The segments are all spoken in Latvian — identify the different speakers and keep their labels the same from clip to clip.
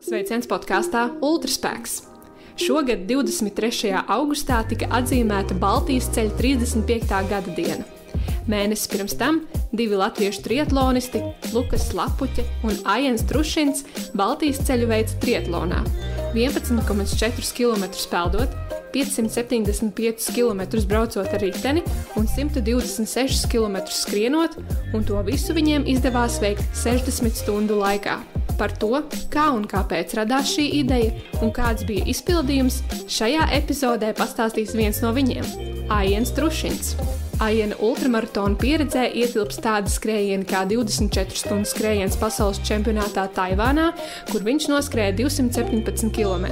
Speaker 1: Sveiciens podkāstā Ultraspēks! Šogad 23. augustā tika atzīmēta Baltijas ceļa 35. gada diena. Mēnesis pirms tam divi latviešu triatlonisti, Lukas Lapuķe un Aiens Trušins, Baltijas ceļu veica triatlonā. 11,4 km peldot, 575 km braucot ar riteni un 126 km skrienot, un to visu viņiem izdevās veikt 60 stundu laikā. Par to, kā un kāpēc radās šī ideja un kāds bija izpildījums, šajā epizodē pastāstīs viens no viņiem – Aiens Trušins. Aiena ultramaratona pieredzē ietilps tādi skrējieni kā 24 stundu skrējiens pasaules čempionātā Taivānā, kur viņš noskrēja 217 km.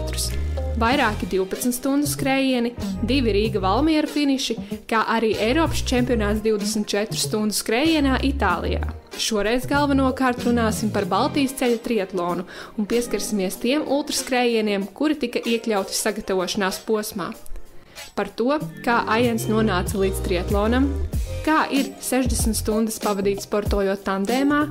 Speaker 1: Vairāki 12 stundu skrējieni, 2 Rīga-Valmiera finiši, kā arī Eiropas čempionāts 24 stundu skrējienā Itālijā. Šoreiz galvenokārt runāsim par Baltijas ceļa triatlonu un pieskarsimies tiem ultraskrējieniem, kuri tika iekļauti sagatavošanās posmā. Par to, kā Aiens nonāca līdz triatlonam, kā ir 60 stundas pavadīt sportojot tandēmā,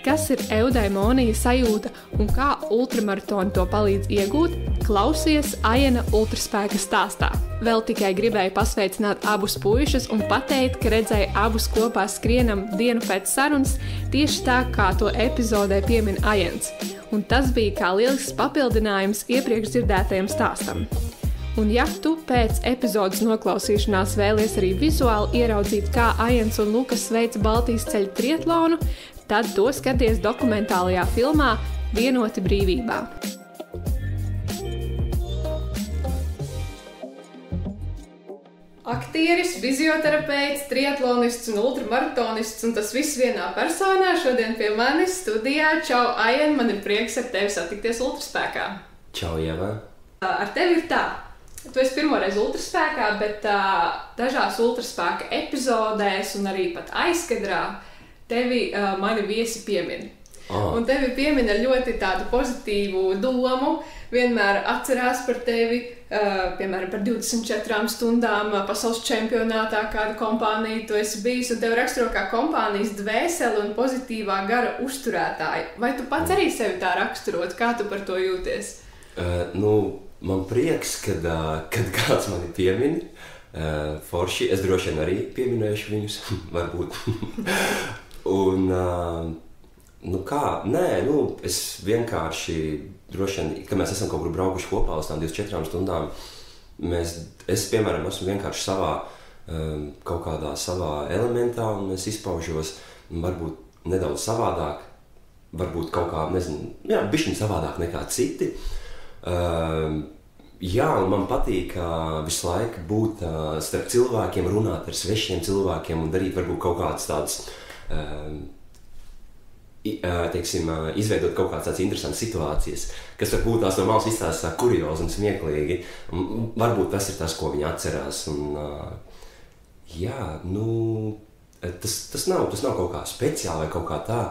Speaker 1: kas ir eudaimonija sajūta un kā ultramaratoni to palīdz iegūt, klausies Aiena Ultraspēka stāstā. Vēl tikai gribēju pasveicināt abus puišus un pateikt, ka redzēju abus kopā skrienam dienu pēc sarunas, tieši tā, kā to epizodē piemin Aiens. Un tas bija kā lielisks papildinājums iepriekš dzirdētajam stāstam. Un ja tu pēc epizodes noklausīšanās vēlies arī vizuāli ieraudzīt, kā Aiens un Lukas veica Baltijas ceļa triatlonu, tad to skaties dokumentālajā filmā Vienoti brīvībā. Aktieris, fizioterapeits, triatlonists un ultramaratonists, un tas viss vienā personā šodien pie manis studijā. Čau, Aien, man ir prieks ar tevi satikties Ultraspēkā.
Speaker 2: Čau, Ieva.
Speaker 1: Ar tevi ir tā. Tu esi pirmoreiz Ultraspēkā, bet dažās Ultraspēka epizodēs un arī pat aizkadrā tevi mani viesi piemin. Un tevi piemin ar ļoti tādu pozitīvu domu, vienmēr atcerās par tevi, piemēram, par 24 stundām pasaules čempionātā, kādu kompāniju tu esi bijis, un tevi raksturo kā kompānijas dvēseli un pozitīvā gara uzturētāji. Vai tu pats arī sevi tā raksturot? Kā tu par to jūties?
Speaker 2: Man prieks, kad kāds mani piemini. Forši, es droši vien arī pieminēšu viņus, varbūt. Un, es vienkārši, droši vien, kad mēs esam kaut kur braukuši kopā uz tām 24 stundām, es, piemēram, esmu vienkārši kaut kādā savā elementā, un es izpaužos varbūt nedaudz savādāk, varbūt kaut kā, bišķiņ savādāk nekā citi. Un man patīk visu laiku būt starp cilvēkiem, runāt ar svešiem cilvēkiem un darīt varbūt kaut kādas tādas, izveidot kaut kādas tādas interesantas situācijas, kas varbūt tās no malas izstāstās kuriozi un smieklīgi. Varbūt tas ir tas, ko viņi atcerās. Un, tas nav kaut kā speciāli vai kaut kā tā.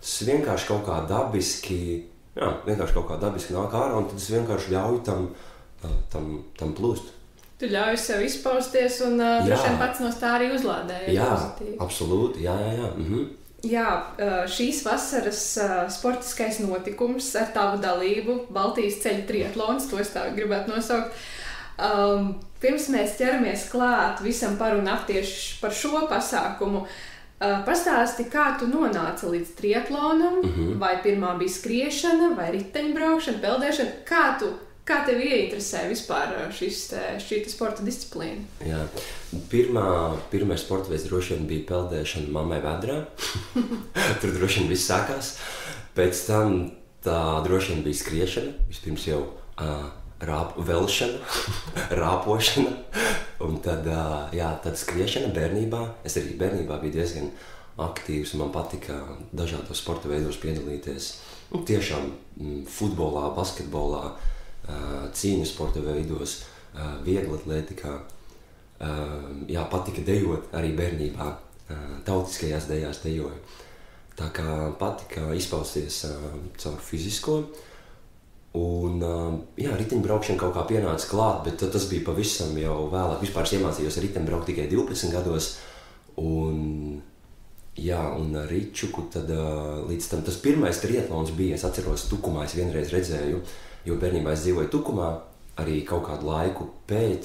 Speaker 2: Tas vienkārši kaut kā dabiski, nāk ārā, un tad es vienkārši ļauju tam plūst.
Speaker 1: Tu ļauj sev izpausties un droši vien pats no tā arī uzlādēji.
Speaker 2: Jā, absolūti, jā. Mhm.
Speaker 1: Jā, šīs vasaras sportiskais notikums ar tavu dalību, Baltijas ceļa triatlons, to es tā gribētu nosaukt. Pirms mēs ķeramies klāt visam par un ap tieši par šo pasākumu, pastāsti, kā tu nonāci līdz triatlonam, vai pirmā bija skriešana, vai riteņbraukšana, peldēšana, kā tevi ieinteresē vispār šī sporta disciplīna?
Speaker 2: Jā, pirmais sporta veids droši vien bija peldēšana mammai vedrā. Tur droši vien viss sākās. Pēc tam tā droši vien bija skriešana, vispirms jau velšana, rāpošana, un tad skriešana bērnībā. Es arī bērnībā biju diezgan aktīvs, un man patika dažādos sporta veidos piedalīties. Tiešām futbolā, basketbolā, cīņu sporta veidos, vieglatlētikā. Patika dejot arī bērnībā, tautiskajās dejās dejoju. Tā kā patika izpausties caur fizisko. Un riteņbraukšana kaut kā pienāca klāt, bet tas bija pavisam jau vēlāk. Vispār es iemācījos riteņbraukt tikai 12 gados. Un Jā, un Ričuku tad līdz tam tas pirmais triatlons bija, es atceros Tukumā, es vienreiz redzēju, jo bērnībā es dzīvoju Tukumā, arī kaut kādu laiku pēc,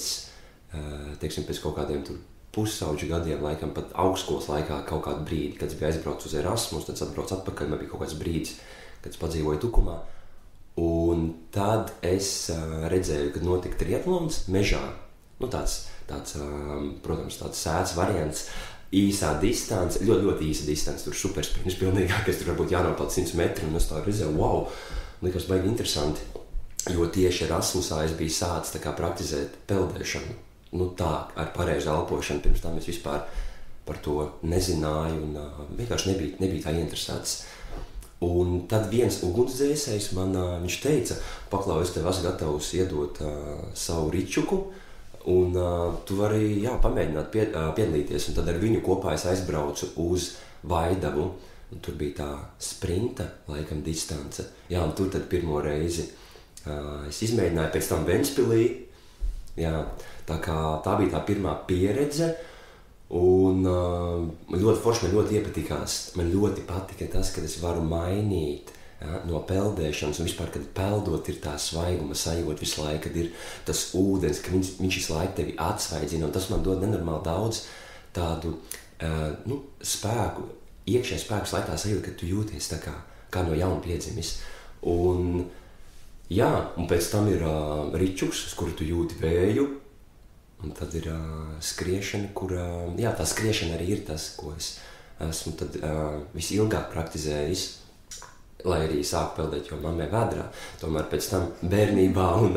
Speaker 2: teiksim, pēc kaut kādiem tur pusauģu gadiem, laikam pat augstskolas laikā kaut kādu brīdi, kad es biju aizbraucis uz Erasmus, tad es atbraucu atpakaļ, man bija kaut kāds brīdis, kad es padzīvoju Tukumā, un tad es redzēju, kad notika triatlons mežā, nu tāds, protams, tāds sēts variants, īsā distance, ļoti īsa distance, tur supersprints pilnīgākais, tur varbūt jānopelt 100 metri, un es tā redzēju, wow, likās baigi interesanti, jo tieši Erasmusā es biju sācis tā kā praktizēt peldēšanu, nu tā, ar pareizu elpošanu, pirms tam es vispār par to nezināju, un vienkārši nebija tā interesēts. Un tad viens ugunsdzēsējs man, viņš teica, paklau, es tev esmu gatavs iedot savu Ričuku, un tu vari, pamēģināt piedalīties, un tad ar viņu kopā es aizbraucu uz Vaidavu, un tur bija tā sprinta, laikam, distance. Jā, un tur tad pirmo reizi es izmēģināju, pēc tam Ventspilī, jā, tā bija tā pirmā pieredze, un man ļoti forši, man ļoti iepatikās, man ļoti patika tas, ka es varu mainīt, ja, no peldēšanas, un vispār, kad peldot ir tā svaiguma sajūta visu laiku, kad ir tas ūdens, ka viņš visu laiku tevi atsvaidzina, un tas man dod nenormāli daudz tādu spēku, iekšējā spēku laikā sajūta, ka tu jūties tā kā no jauna piedzimis. Un pēc tam ir Ričuks, uz kuru tu jūti vēju, un tad ir skriešana, tā skriešana arī ir tas, ko es esmu tad visilgāk praktizējis, lai arī sāku peldēt jau mammai vēdrā. Tomēr pēc tam bērnībā un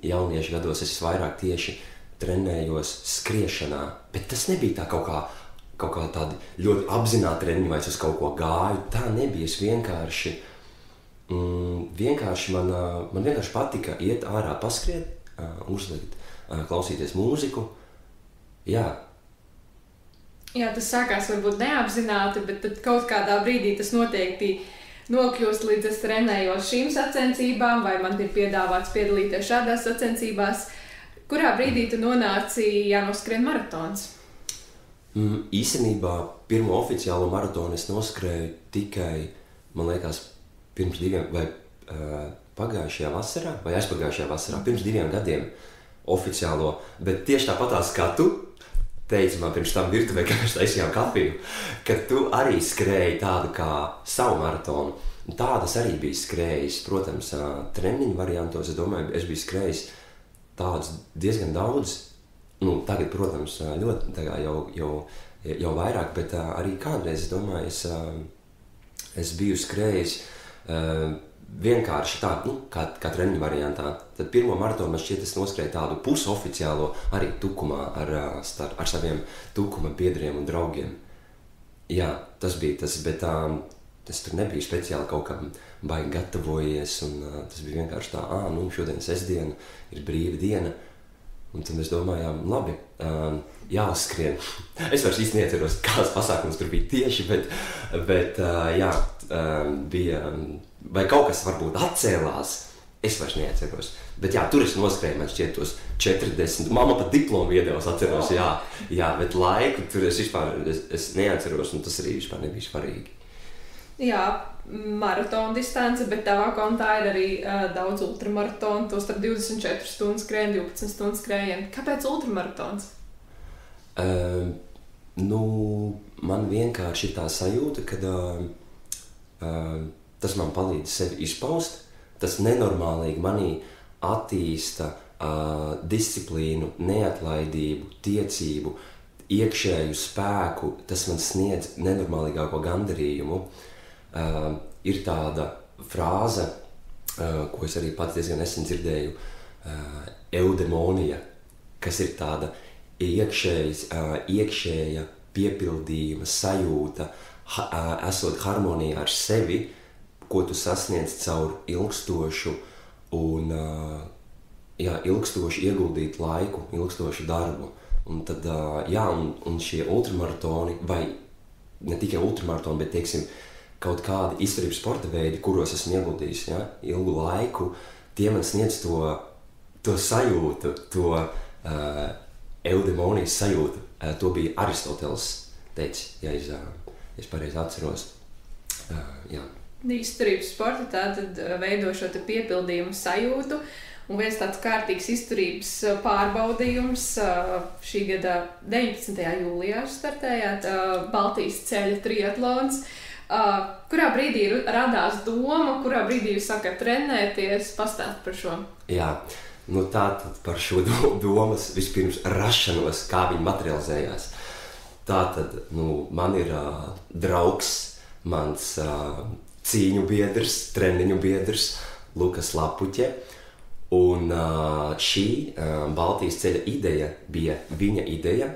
Speaker 2: jauniešu gados es vairāk tieši trenējos skriešanā, bet tas nebija tā kaut kā tādi ļoti apzināti treniņi, vai es uz kaut ko gāju, tā nebija, es vienkārši man vienkārši patika iet ārā paskriet, uzlikt, klausīties mūziku,
Speaker 1: Jā, tas sākās varbūt neapzināti, bet tad kaut kādā brīdī tas noteikti nokļūst līdz es trenējos šīm sacensībām, vai man ir piedāvāts piedalīties šādās sacensībās. Kurā brīdī tu nonāci jānoskrien maratons?
Speaker 2: Īstenībā pirmo oficiālo maratonu es noskrēju tikai, man liekas, pirms 2 vai pagājušajā vasarā, vai aizpagājušajā vasarā, pirms 2 gadiem oficiālo, bet tieši tāpatās kā tu, teica man pirms tam virtuvē, kad mēs taisījām kafiju, ka tu arī skrēji tādu kā savu maratonu. Tādas arī bija skrējis, protams, treniņu variantos, es domāju, es biju skrējis tādus diezgan daudz, tagad, protams, ļoti jau vairāk, bet arī kādreiz, es domāju, es biju skrējis vienkārši tā, kā treniņu variantā. Tad pirmo maratonu man šķiet, es noskrēju tādu pusoficiālo arī Tukumā ar saviem Tukuma biedriem un draugiem. Jā, tas bija tas, bet es tur nebiju speciāli kaut kam baigi gatavojies, un tas bija vienkārši tā, šodien sestdiena, ir brīva diena, un tad mēs domājām, labi, jāuzskrien. Es vairs īsti neatceros, kāds pasākums tur bija tieši, bet bija, vai kaut kas varbūt atcēlās, es vairs neatceros. Bet tur es noskrēju, man šķiet tos 40, mamma pat diplomu iedevusi, atceros, bet laiku tur es vispār es neatceros, un tas arī vispār nebija svarīgi.
Speaker 1: Jā, maratona distance, bet tavā kontā ir arī daudz ultramaratonu, tos starp 24 stundu skrējienu, 12 stundu skrējienu. Kāpēc ultramaratons?
Speaker 2: Man vienkārši ir tā sajūta, ka tas man palīdz sevi izpaust, tas nenormālīgi manī attīsta disciplīnu, neatlaidību, tiecību, iekšēju spēku, tas man sniedz nenormālīgāko gandarījumu. Ir tāda frāze, ko es arī pats diezgan nesen dzirdēju, eudemonija, kas ir tāda iekšēja piepildījuma sajūta, esot harmonijā ar sevi, ko tu sasniedz caur ilgstošu un ilgstoši ieguldīt laiku, ilgstošu darbu. Un tad, un šie ultramaratoni, vai ne tikai ultramaratoni, bet, teiksim, kaut kādi izturības sporta veidi, kuros esmu ieguldījis, ilgu laiku, tie man sniedz to sajūtu, to eudemonijas sajūtu. To bija Aristoteles teicis, ja es pareizi atceros. Jā.
Speaker 1: Izturības sporta tātad veido šo te piepildījumu sajūtu, un viens tāds kārtīgs izturības pārbaudījums šī gada 19. jūlijā startējāt Baltijas ceļa triatlons. Kurā brīdī radās doma, kurā brīdī jūs sākat trenēties, pastāst par šo?
Speaker 2: Jā, nu tātad par šo domas vispirms rašanos, kā viņi materializējās. Tātad, man ir draugs, mans cīņu biedrs, treniņu biedrs Lukas Lapuķe, un šī Baltijas ceļa ideja bija viņa ideja,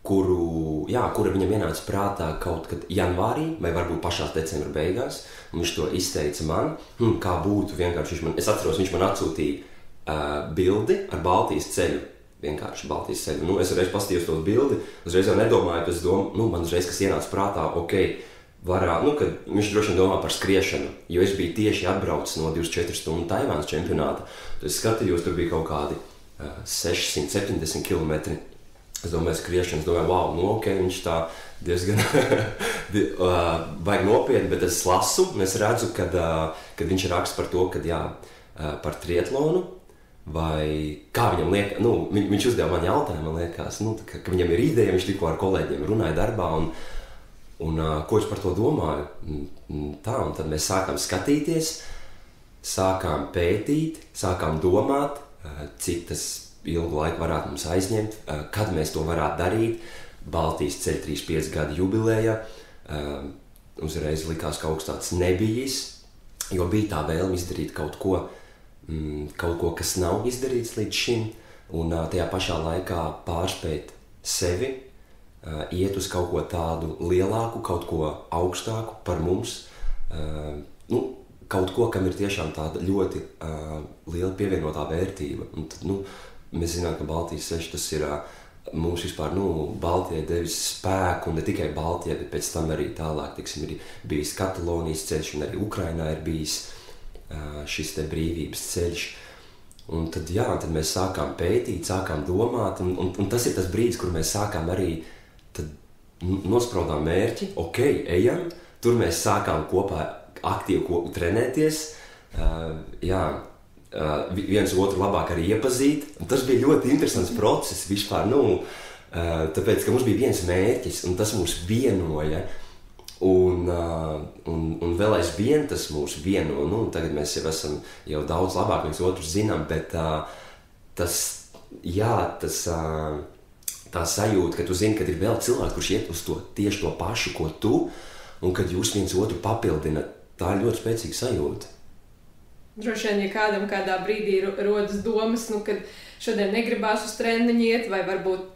Speaker 2: kura viņam ienāca prātā kaut kad janvārī, vai varbūt pašās decembra beigās, un viņš to izteica man, kā būtu vienkārši, es atceros, viņš man atsūtīja bildi ar Baltijas ceļu, vienkārši Baltijas ceļu. Es reiz pastījos to bildi, uzreiz jau nedomāju, es domāju, man uzreiz, kas ienāca prātā, kad viņš droši vien domā par skriešanu, jo es biju tieši atbraucis no 24 stundu Taivānas čempionāta, tad es skatījos, tur bija kaut kādi 670 kilometri. Es domāju, skriešana, es domāju, viņš tā diezgan vajag nopietni, bet es lasu, un es redzu, kad viņš raksta par to, par triatlonu, vai kā viņam liekas, viņš uzdeva man jautājumu, man liekas, ka viņam ir ideja, viņš tikko ar kolēģiem runāja darbā, un ko es par to domāju. Un tad mēs sākām skatīties, sākām pētīt, sākām domāt, cik tas ilgu laiku varētu mums aizņemt, kad mēs to varētu darīt. Baltijas ceļa 35 gadu jubileja, uzreiz likās, ka augsts nebijis, jo bija tā vēlme izdarīt kaut ko, kas nav izdarīts līdz šim, un tajā pašā laikā pārspēt sevi, iet uz kaut ko tādu lielāku, kaut ko augstāku par mums, kaut ko, kam ir tiešām tāda ļoti liela pievienotā vērtība. Un tad, mēs zinām, ka Baltijas ceļš tas ir mums vispār, Baltijai devis spēku, un ne tikai Baltijai, bet pēc tam arī tālāk, ir bijis Katalonijas ceļš, un arī Ukrainā ir bijis šis te brīvības ceļš. Un tad, tad mēs sākām pētīt, sākām domāt, un tas ir tas brīdis, kur mēs sākām arī nospraudām mērķi, ejam, tur mēs sākām kopā aktīvi trenēties, viens otru labāk arī iepazīt. Un tas bija ļoti interesants process vispār, tāpēc, ka mums bija viens mērķis, un tas mūs vienoja, un vēl aizvien tas mūs vieno, tagad mēs jau esam daudz labāk viens otru zinām, bet tā sajūta, ka tu zini, kad ir vēl cilvēki, kurš iet uz to tieši to pašu, ko tu, un kad jūs viens otru papildinat, tā ir ļoti spēcīga sajūta.
Speaker 1: Droši vien, ja kādam kādā brīdī rodas domas, kad šodien negribās uz treniņu iet, vai varbūt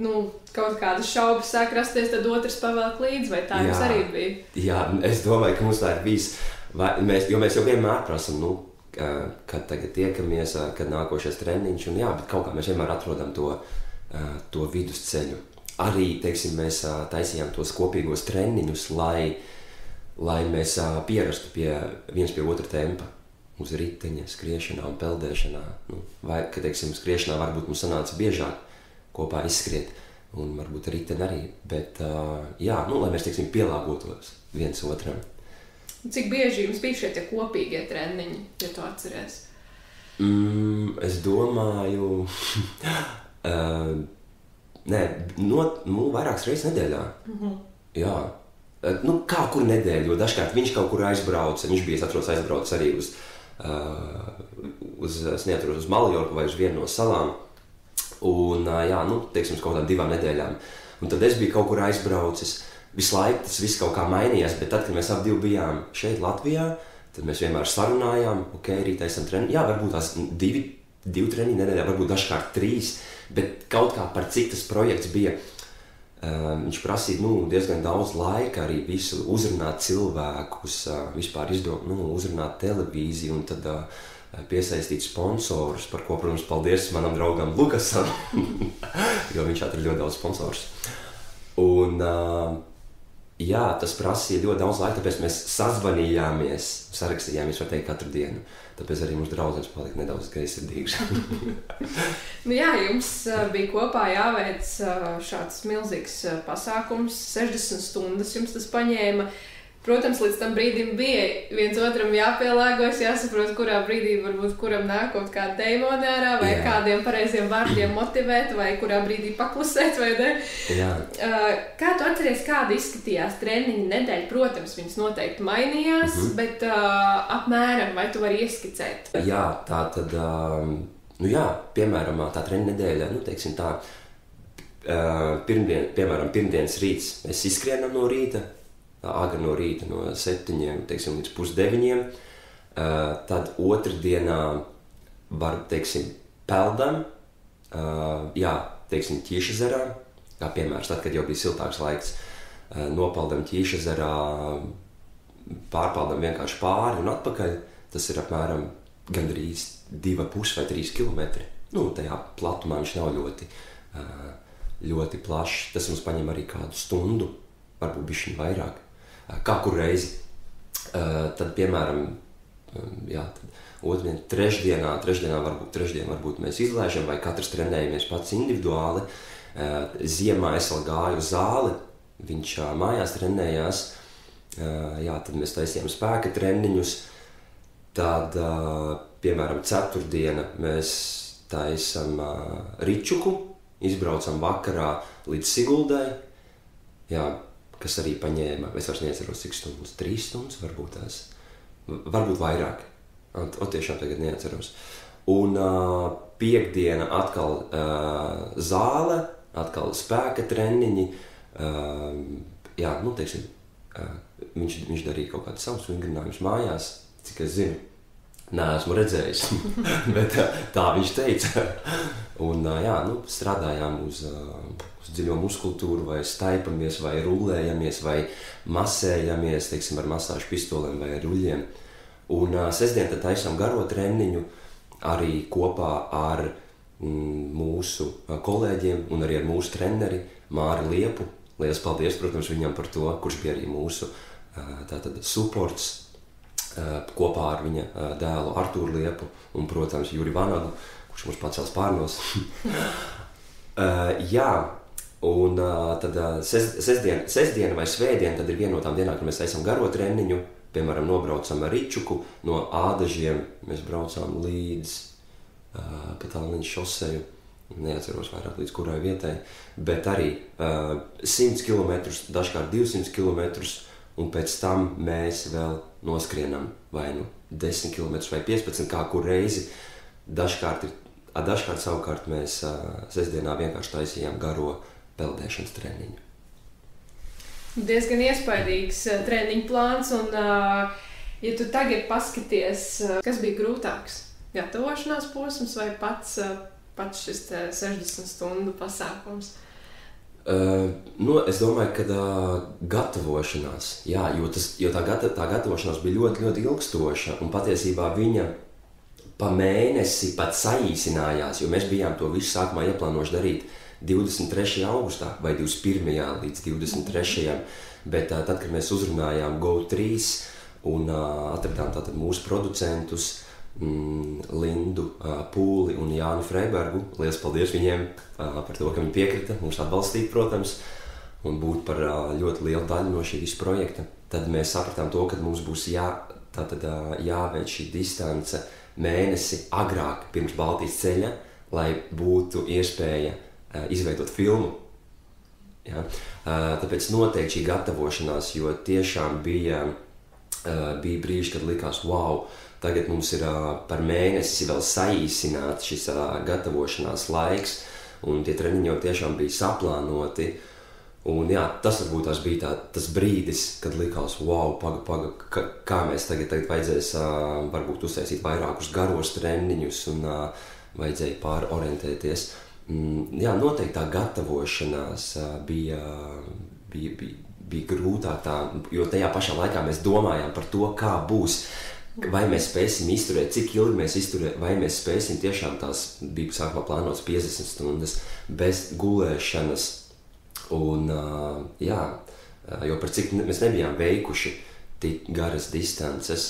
Speaker 1: kaut kādas šaubas sāk rasties, tad otrs pavelk līdzi, vai tā jums arī bija? Jā,
Speaker 2: es domāju, ka mums tā ir bijis, jo mēs jau vienmēr prasam, kad tagad tiekamies, kad nākošais treniņš, un bet kaut kā mēs vienmēr atrodam to vidusceļu. Arī, mēs taisījām tos kopīgos treniņus, lai mēs pierastu viens pie otra tempa. Uz riteņa, skriešanā un peldēšanā. Vai, kad, skriešanā varbūt mums sanāca biežāk kopā izskriet, un varbūt riteni arī. Bet, lai mēs, pielāgotos viens otram.
Speaker 1: Cik bieži jums bija šie kopīgie treniņi, ja tu atceries?
Speaker 2: Es domāju, vairākas reizes nedēļā. Jā. Kā kur nedēļu, jo dažkārt viņš kaut kur aizbrauca, viņš bija, aizbraucis arī uz Maljorku vai uz vienu no salām, un, uz kaut kādām 2 nedēļām. Un tad es biju kaut kur aizbraucis, visu laiku tas viss kaut kā mainījās, bet tad, kad mēs abi bijām šeit Latvijā, tad mēs vienmēr sarunājām, rīt esam treniņi, varbūt tās 2 treniņi nedēļā, varbūt dažkārt 3, bet kaut kā par cik tas projekts bija. Viņš prasīja diezgan daudz laika arī visu uzrunāt cilvēkus, vispār uzrunāt televīziju un tad piesaistīt sponsorus, par ko, protams, paldies manam draugam Lukasam, jo viņš atrada ļoti daudz sponsorus. Un Jā, tas prasīja ļoti daudz laika, tāpēc mēs sazvanījāmies, sarakstījāmies, var teikt, katru dienu. Tāpēc arī mūsu draudzenes palika nedaudz greizsirdīgas.
Speaker 1: Nu jā, jums bija kopā jāveic šāds milzīgs pasākums, 60 stundas jums tas paņēma. Protams, līdz tam brīdim bija viens otram jāpielāgojas, jāsaprot, kurā brīdī varbūt kuram nāk kaut kāda deimoni ārā, vai kādiem pareiziem vārdiem motivēt, vai kurā brīdī paklusēt, vai ne?
Speaker 2: Jā.
Speaker 1: Kā tu atceries, kāda izskatījās treniņa nedēļa? Protams, viņas noteikti mainījās, bet apmēram, vai tu vari ieskicēt?
Speaker 2: Jā, tā tad, piemēram, tā treniņa nedēļa, teiksim tā, pirmdienas rīts, mēs izskrienam no rīta, agri no rīta no 7, teiksim, līdz 8:30. Tad otrdienā var, teiksim, peldam, teiksim, Ķīšezerā, kā piemērs, tad, kad jau bija siltāks laiks, nopeldam Ķīšezerā, pārpeldam vienkārši pāri un atpakaļ. Tas ir apmēram gandrīz 2,5 vai 3 kilometri. Tajā platumā viņš nav ļoti plašs. Tas mums paņem arī kādu stundu, varbūt bišķiņ vairāk. Kā kur reizi. Tad, piemēram, trešdienā varbūt mēs izlaižam, vai katrs trenējamies pats individuāli. Ziemā es vēl gāju uz zāli, viņš mājās trenējās. Tad mēs taisījām spēka treniņus. Tad, piemēram, ceturtdiena mēs taisam ričuku, izbraucam vakarā līdz Siguldai. Kas arī paņēma, es vairs neatceros, cik stundas, 3 stundas varbūt tās, varbūt vairāk, tiešām tagad neatceros. Un piekdiena atkal zāle, atkal spēka treniņi, teiksim, viņš darīja kaut kādus savus vingrinājumus mājās, cik es zinu, neesmu redzējis, bet tā viņš teica. Un strādājām uz dziļo muskultūru, vai staipamies, vai rullējamies, vai masējamies, teiksim, ar masāžu pistolēm vai ar ruļiem. Un sestdien tad taisām garo treniņu arī kopā ar mūsu kolēģiem un arī ar mūsu treneri Māri Liepu. Lielas paldies, protams, viņam par to, kurš bija arī mūsu supports kopā ar viņa dēlu Artūru Liepu un, protams, Juri Vanagu, kurš mums pacels pārnos. Un tad sestdiena vai svētdiena tad ir viena no tām dienām, kad mēs taisam garo treniņu. Piemēram, nobraucam ar ričuku no Ādažiem, mēs braucām līdz pa Talliņas šoseju, neatceros vairāk līdz kurai vietai, bet arī 100 km, dažkārt 200 km, un pēc tam mēs vēl noskrienam vai 10 km vai 15, kā kur reizi. Dažkārt savukārt mēs sestdienā vienkārši taisījām garo peldēšanas treniņu.
Speaker 1: Diezgan iespaidīgs treniņu plāns, un ja tu tagad paskaties, kas bija grūtāks? Gatavošanās posms vai pats šis 60 stundu pasākums?
Speaker 2: Es domāju, ka gatavošanās, jo tā gatavošanās bija ļoti, ļoti ilgstoša, un patiesībā viņa pa mēnesi pat saīsinājās, jo mēs bijām to visu sākumā ieplānojuši darīt 23. augustā vai 21. līdz 23. Bet tad, kad mēs uzrunājām Go3 un atradām tātad mūsu producentus Lindu Pūli un Jānu Freibergu, liels paldies viņiem par to, ka viņi piekrita mūs atbalstīt, protams, un būt par ļoti lielu daļu no šī visa projekta. Tad mēs sapratām to, ka mums būs jāveic šī distance mēnesi agrāk pirms Baltijas ceļa, lai būtu iespēja izveidot filmu. Tāpēc noteikti šī gatavošanās, jo tiešām bija brīži, kad likās, wow, tagad mums ir par mēnesi vēl saīsināts šis gatavošanās laiks, un tie treniņi jau tiešām bija saplānoti. Un tas varbūt bija tas brīdis, kad likās, wow, kā mēs tagad vajadzēs varbūt uztaisīt vairākus garos treniņus un vajadzēja pārorientēties. Noteikti tā gatavošanās bija grūtāk, jo tajā pašā laikā mēs domājām par to, kā būs, vai mēs spēsim izturēt, cik ilgi mēs izturēt, vai mēs spēsim tiešām tās bija sākumā plānotas 50 stundas bez gulēšanas. Un Jo par cik mēs nebijām veikuši tik garas distances,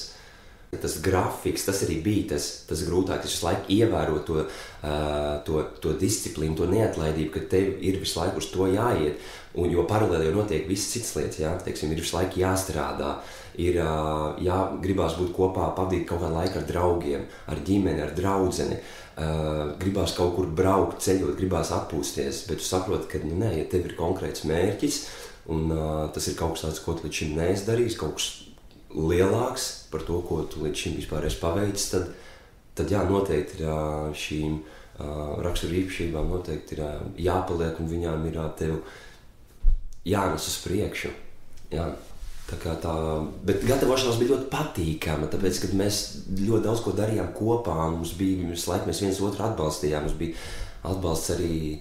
Speaker 2: tas grafiks, tas arī bija tas grūtāk, tas visu laiku ievērot to disciplīnu, to neatlaidību, ka tev ir visu laiku uz to jāiet, un jo paralēli jau notiek visas citas lietas, jā, teiksim, ir visu laiku jāstrādā, ir gribās būt kopā, pavadīt kaut kādu laiku ar draugiem, ar ģimeni, ar draudzeni, gribās kaut kur braukt, ceļot, gribās atpūsties, bet tu saproti, ka nē, ja tev ir konkrēts mērķis, un tas ir kaut kas tāds, ko tu līdz šim neesi darījis, kaut kas lielāks par to, ko tu līdz šim vispār esi paveicis, tad jā, noteikti ir šīm raksturu īpašībām noteikti ir jāpaliek, un viņām ir tev jānes uz priekšu. Jā. Bet gatavošanās bija ļoti patīkama, tāpēc, kad mēs ļoti daudz ko darījām kopā, un mums bija visu laiku, mēs viens otru atbalstījām, mums bija atbalsts arī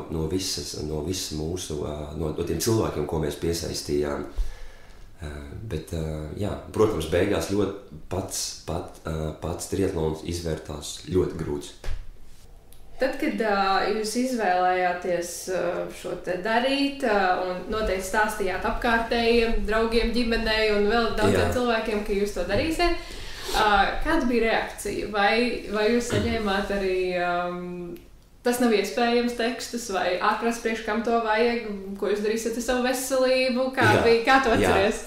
Speaker 2: no visas mūsu, no tiem cilvēkiem, ko mēs piesaistījām. Bet, jā, protams, beigās ļoti pats triatlons izvērtās ļoti grūts.
Speaker 1: Tad, kad jūs izvēlējāties šo te darīt un noteikti stāstījāt apkārtējiem, draugiem, ģimenei un vēl daudziem cilvēkiem, ka jūs to darīsiet, kāda bija reakcija? Vai jūs saņēmāt arī tas nav iespējams tekstus, vai atrast priekš, kam to vajag, ko jūs darīsiet ar savu veselību, kā to atceries?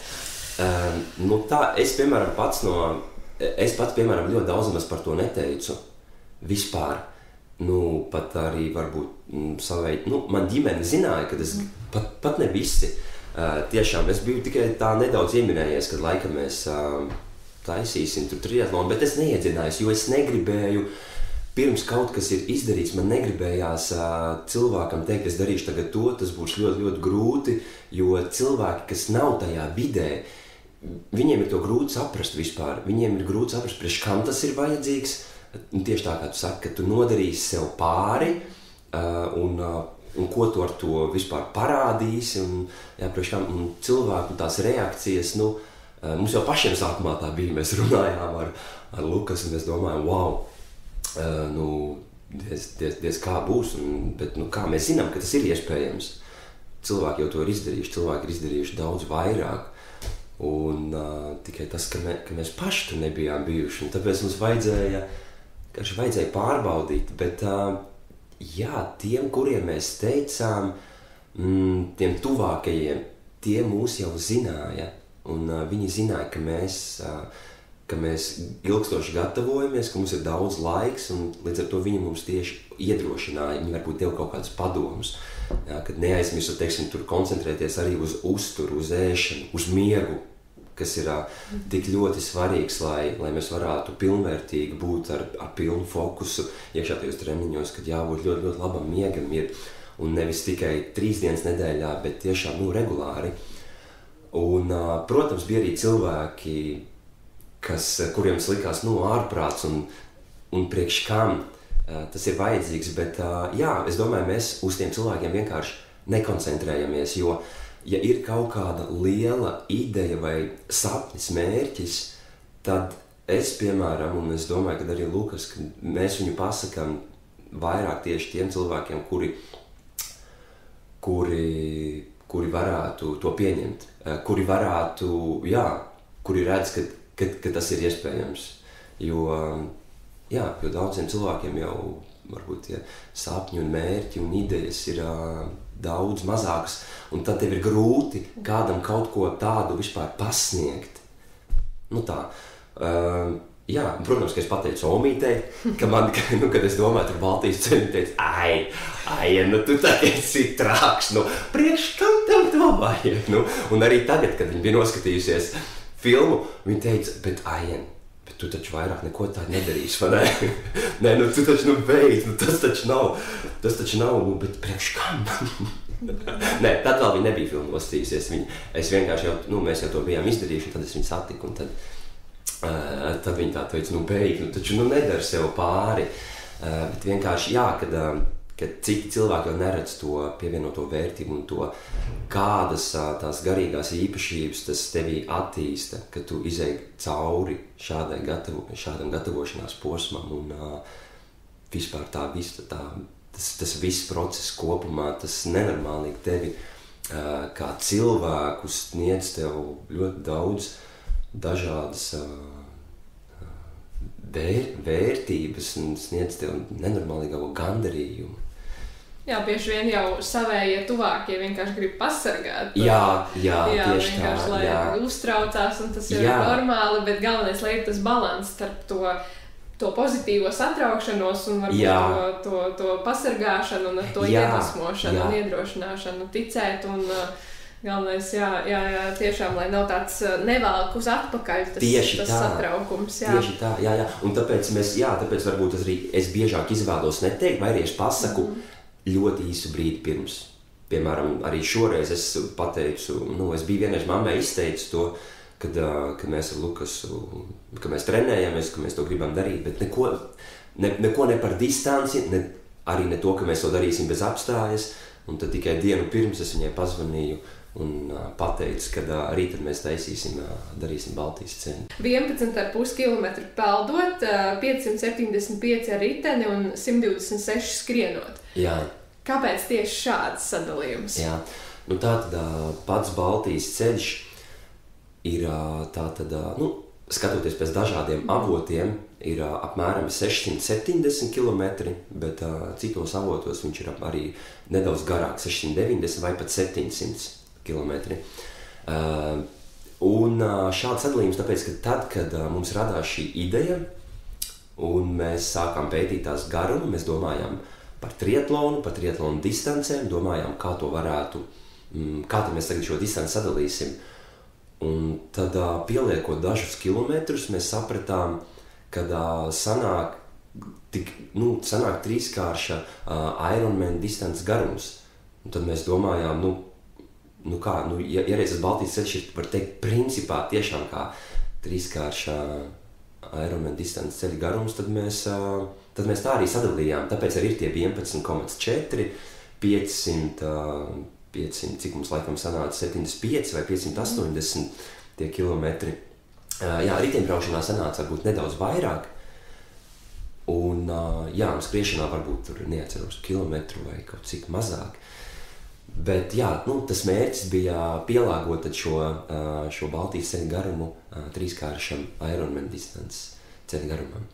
Speaker 2: Es, piemēram, pats ļoti daudzam par to neteicu vispār. Pat arī varbūt man ģimene zināja, ka es pat ne visi. Tiešām, es biju tikai tā nedaudz ieminējies, kad laikam mēs taisīsim tur triatlonu, bet es neiedzinājos, jo es negribēju, pirms kaut kas ir izdarīts, man negribējās cilvēkam teikt, es darīšu tagad to, tas būs ļoti, ļoti grūti, jo cilvēki, kas nav tajā vidē, viņiem ir to grūti saprast vispār. Viņiem ir grūti saprast, priekš kam tas ir vajadzīgs. Tieši tā, kā tu saki, ka tu nodarīsi sev pāri un ko tu ar to vispār parādīsi. Priekš kam cilvēku tās reakcijas, mums jau pašiem sākumā tā bija, mēs runājām ar Lukas un mēs domājam, wow, diez kā būs, bet kā mēs zinām, ka tas ir iespējams. Cilvēki jau to ir izdarījuši, cilvēki ir izdarījuši daudz vairāk. Un tikai tas, ka mēs paši tur nebijām bijuši, un tāpēc mums vajadzēja pārbaudīt, bet jā, tiem, kuriem mēs teicām, tiem tuvākajiem, tie mūs jau zināja, un viņi zināja, ka mēs ilgstoši gatavojamies, ka mums ir daudz laiks, un līdz ar to viņi mums tieši iedrošināja, viņi varbūt deva kaut kādus padomus, kad neaizmirstu, teiksim, tur koncentrēties arī uz uzturu, uz ēšanu, uz miegu, kas ir tik ļoti svarīgs, lai mēs varētu pilnvērtīgi būt ar pilnu fokusu iekšā tajos treniņos, kad jābūt ļoti, ļoti labam miegam ir, un nevis tikai 3 dienas nedēļā, bet tiešām regulāri. Un, protams, bija arī cilvēki, kuriem tas likās ārprāts un priekš kam tas ir vajadzīgs, bet jā, es domāju, mēs uz tiem cilvēkiem vienkārši nekoncentrējamies, jo, ja ir kaut kāda liela ideja vai sapnis, mērķis, tad es, piemēram, un es domāju, ka arī Lukas, ka mēs viņu pasakām vairāk tieši tiem cilvēkiem, kuri varētu to pieņemt, kuri varētu, jā, kuri redz, ka tas ir iespējams, jo daudziem cilvēkiem jau varbūt tie sapņi un mērķi un idejas ir daudz mazākas, un tad tev ir grūti kādam kaut ko tādu vispār pasniegt. Jā, protams, ka es pateicu Omītei, kad es domāju par Baltijas ceļu, teicu, tu tā esi trāks, priekš kam tev to vajag? Un arī tagad, kad viņa bija noskatījusies filmu, viņa teica, bet tu taču vairāk neko tādu nedarīsi, vai ne? Nē, tu taču beidz, tas taču nav, bet priekš kam? Nē, tad vēl viņa nebija filmu noskatījusies, es vienkārši mēs jau to bijām izdarījuši, un tad es viņu satiku, un tad viņa tā teica, beidz, taču nedari sev pāri, bet vienkārši, jā, kad citi cilvēki jau neredz to pievienoto vērtību un to, kādas tās garīgās īpašības tas tevī attīsta, kad tu izej cauri šādam gatavošanās posmam un vispār tas viss process kopumā, tas nenormālīgi tevi kā cilvēku sniedz tev ļoti daudz dažādas vērtības un sniedz tev nenormālīgāko gandarījumu.
Speaker 1: Jā, bieži vien jau savējie tuvākie vienkārši grib pasargāt.
Speaker 2: Jā, tieši tā.
Speaker 1: Lai uztraucās, un tas ir normāli, bet galvenais, lai ir tas balans starp to pozitīvo satraukšanos un varbūt to pasargāšanu un to iedvesmošanu un iedrošināšanu, ticēt un galvenais, tiešām, lai nav tāds nevelk uz atpakaļ tas satraukums.
Speaker 2: Tieši tā, jā. Un tāpēc tāpēc varbūt arī es biežāk izvēlos neteikt, vai arī es pasaku ļoti īsu brīdi pirms. Piemēram, arī šoreiz es pateicu, es biju vienreiz mammai izteicis to, kad mēs ar Lukasu, ka mēs trenējamies, ka mēs to gribam darīt, bet neko ne par distanci, arī ne to, ka mēs to darīsim bez apstājas, un tad tikai dienu pirms es viņai pazvanīju un pateicu, ka arī tad mēs darīsim Baltijas ceļu.
Speaker 1: 11,5 km peldot, 575 ar riteni un 126 skrienot.
Speaker 2: Jā.
Speaker 1: Kāpēc tieši šāds sadalījums?
Speaker 2: Jā, tātad pats Baltijas ceļš ir skatoties pēc dažādiem avotiem, ir apmēram 670 km, bet citos avotos viņš ir arī nedaudz garāk, 690 vai pat 700 km. Un šāds sadalījums, tāpēc, ka tad, kad mums radās šī ideja un mēs sākām pētīt tās garumu, mēs domājām par triatlonu distancēm, domājām, kā to varētu, kā tad mēs tagad šo distanci sadalīsim. Un tad, pieliekot dažus kilometrus, mēs sapratām, kad sanāk trīskārša Ironman distances garums. Un tad mēs domājām, ja reiz tas Baltijas ceļš ir, var teikt, principā tiešām kā trīskārša Ironman distances ceļa garums, tad mēs tā arī sadalījām. Tāpēc arī ir tie 11,4, 500, cik mums laikam sanāca 75 vai 580 tie kilometri. Riteņbraušanā sanāca varbūt nedaudz vairāk. Un skriešanā varbūt tur neatceros kilometru vai kaut cik mazāk. Bet tas mērķis bija pielāgot šo Baltijas ceļa garumu trīskāršam Ironman distances ceļa garumam.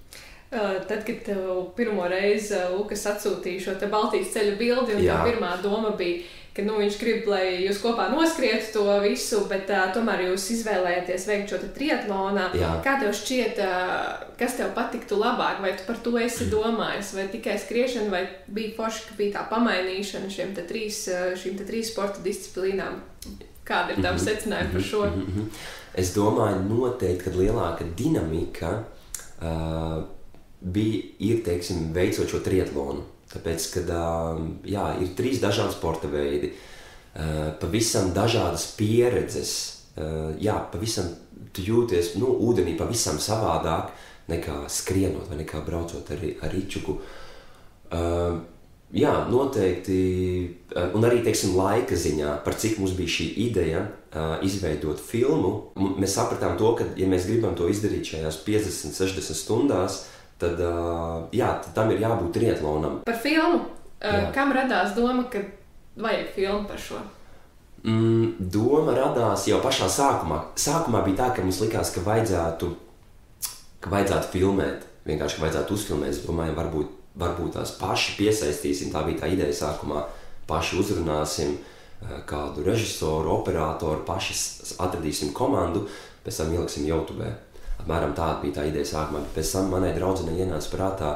Speaker 1: Tad, kad tev pirmo reizi Lukas atsūtīja šo te Baltijas ceļa bildi, un tā pirmā doma bija, ka viņš grib, lai jūs kopā noskrietu to visu, bet tomēr jūs izvēlējāties veikt šo te triatlonā. Kā tev šķiet, kas tev patiktu labāk? Vai tu par to esi domājis? Vai tikai skriešana, vai bija forši, ka bija tā pamainīšana šīm te trīs sporta disciplīnām? Kāda ir tava secinājuma par šo?
Speaker 2: Es domāju noteikti, ka lielāka dinamika ir, teiksim, veicot šo triatlonu. Tāpēc, kad ir 3 dažādi sporta veidi, pavisam dažādas pieredzes, pavisam tu jūties ūdenī pavisam savādāk nekā skrienot vai nekā braucot ar ričuku. Noteikti, un arī, teiksim, laika ziņā, par cik mums bija šī ideja izveidot filmu, mēs sapratām to, ka, ja mēs gribam to izdarīt šajās 50-60 stundās, tad tam ir jābūt triatlonam.
Speaker 1: Par filmu? Kam radās doma, ka vajag filmu par šo?
Speaker 2: Doma radās jau pašā sākumā. Sākumā bija tā, ka mums likās, ka vajadzētu filmēt. Vienkārši, ka vajadzētu uzfilmēt. Es domāju, varbūt tās paši piesaistīsim. Tā bija tā ideja sākumā. Paši uzrunāsim kādu režisoru, operatoru, paši atradīsim komandu, pēc tam ieliksim YouTube. Apmēram tāda bija tā ideja sākumā, bet pēc tam manai draudzenei ienāca prātā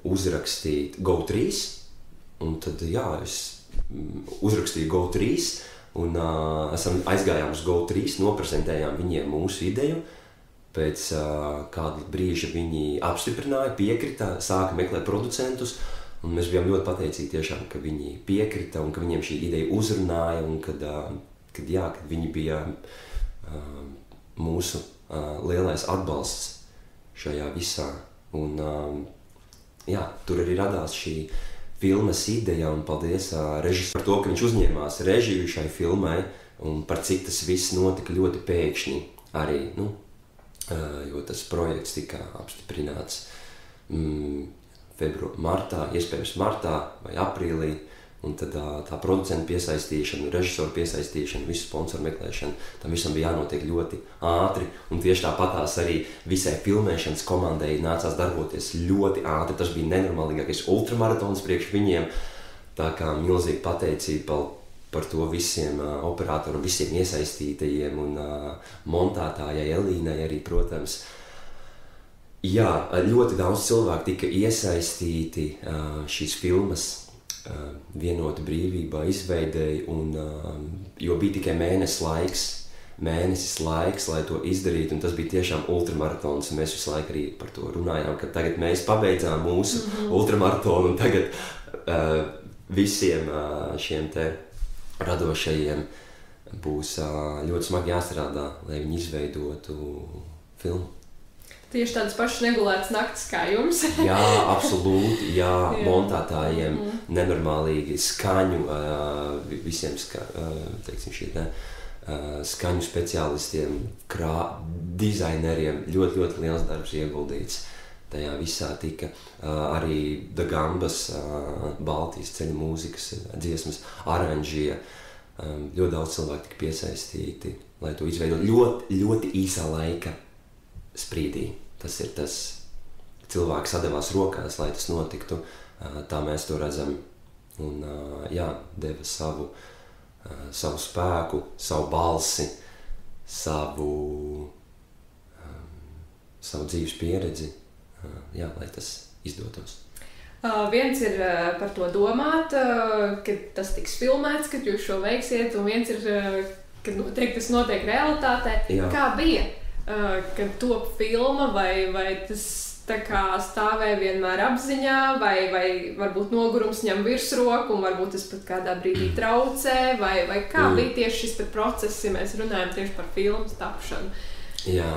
Speaker 2: uzrakstīt Go3, un tad es uzrakstīju Go3, un aizgājām uz Go3, noprezentējām viņiem mūsu ideju, pēc kāda brīža viņi apstiprināja, piekrita, sāka meklēt producentus, un mēs bijām ļoti pateicīgi tiešām, ka viņi piekrita, un ka viņiem šī ideja uzrunāja, un kad viņi bija mūsu lielais atbalsts šajā visā. Un, tur arī radās šī filmas ideja, un paldies režisoram par to, ka viņš uzņēmās režiju šai filmai, un par cik tas viss notika ļoti pēkšņi arī, jo tas projekts tika apstiprināts martā, iespējams martā vai aprīlī, Un tad tā producentu piesaistīšana, režisoru piesaistīšana, visu sponsoru meklēšana, tam visam bija jānotiek ļoti ātri. Un tieši tāpatās arī visai filmēšanas komandai nācās darboties ļoti ātri. Tas bija nenormālīgākais ultramaratons priekš viņiem. Tā kā milzīgi pateicība par to visiem operatoriem, visiem iesaistītajiem un montētājai Elīnai arī, protams. Jā, ļoti daudz cilvēku tika iesaistīti šīs filmas Vienota brīvībā izveidēji, jo bija tikai mēnesis laiks, lai to izdarītu, un tas bija tiešām ultramaratons, un mēs visu laiku arī par to runājām, ka tagad mēs pabeidzām mūsu ultramaratonu, un tagad visiem šiem te radošajiem būs ļoti smagi jāstrādā, lai viņi izveidotu filmu.
Speaker 1: Tieši tādas pašas negulētas naktis kā jums.
Speaker 2: Jā, absolūti, jā, montētājiem nenormālīgi skaņu, visiem skaņu speciālistiem, dizaineriem, ļoti, ļoti liels darbs ieguldīts. Tajā visā tika arī Dagambas, Baltijas ceļa mūzikas, dziesmas, aranžie, ļoti daudz cilvēku tika piesaistīti, lai to izveidot ļoti, ļoti īsā laika sprīdī. Tas ir tas, cilvēks sadevās rokās, lai tas notiktu, tā mēs to redzam, un jā, deva savu spēku, savu balsi, savu dzīves pieredzi, jā, lai tas izdotos.
Speaker 1: Viens ir par to domāt, kad tas tiks filmēts, kad jūs šo veiksiet, un viens ir, kad noteikti tas notiek realitātē. Jā. Kā bija? Kad top filma, vai tas tā kā stāvēja vienmēr apziņā, vai varbūt nogurums ņem virsroku, un varbūt tas pat kādā brīdī traucē, vai kā bija tieši šis process, ja mēs runājam tieši par filmas tapšanu?
Speaker 2: Jā.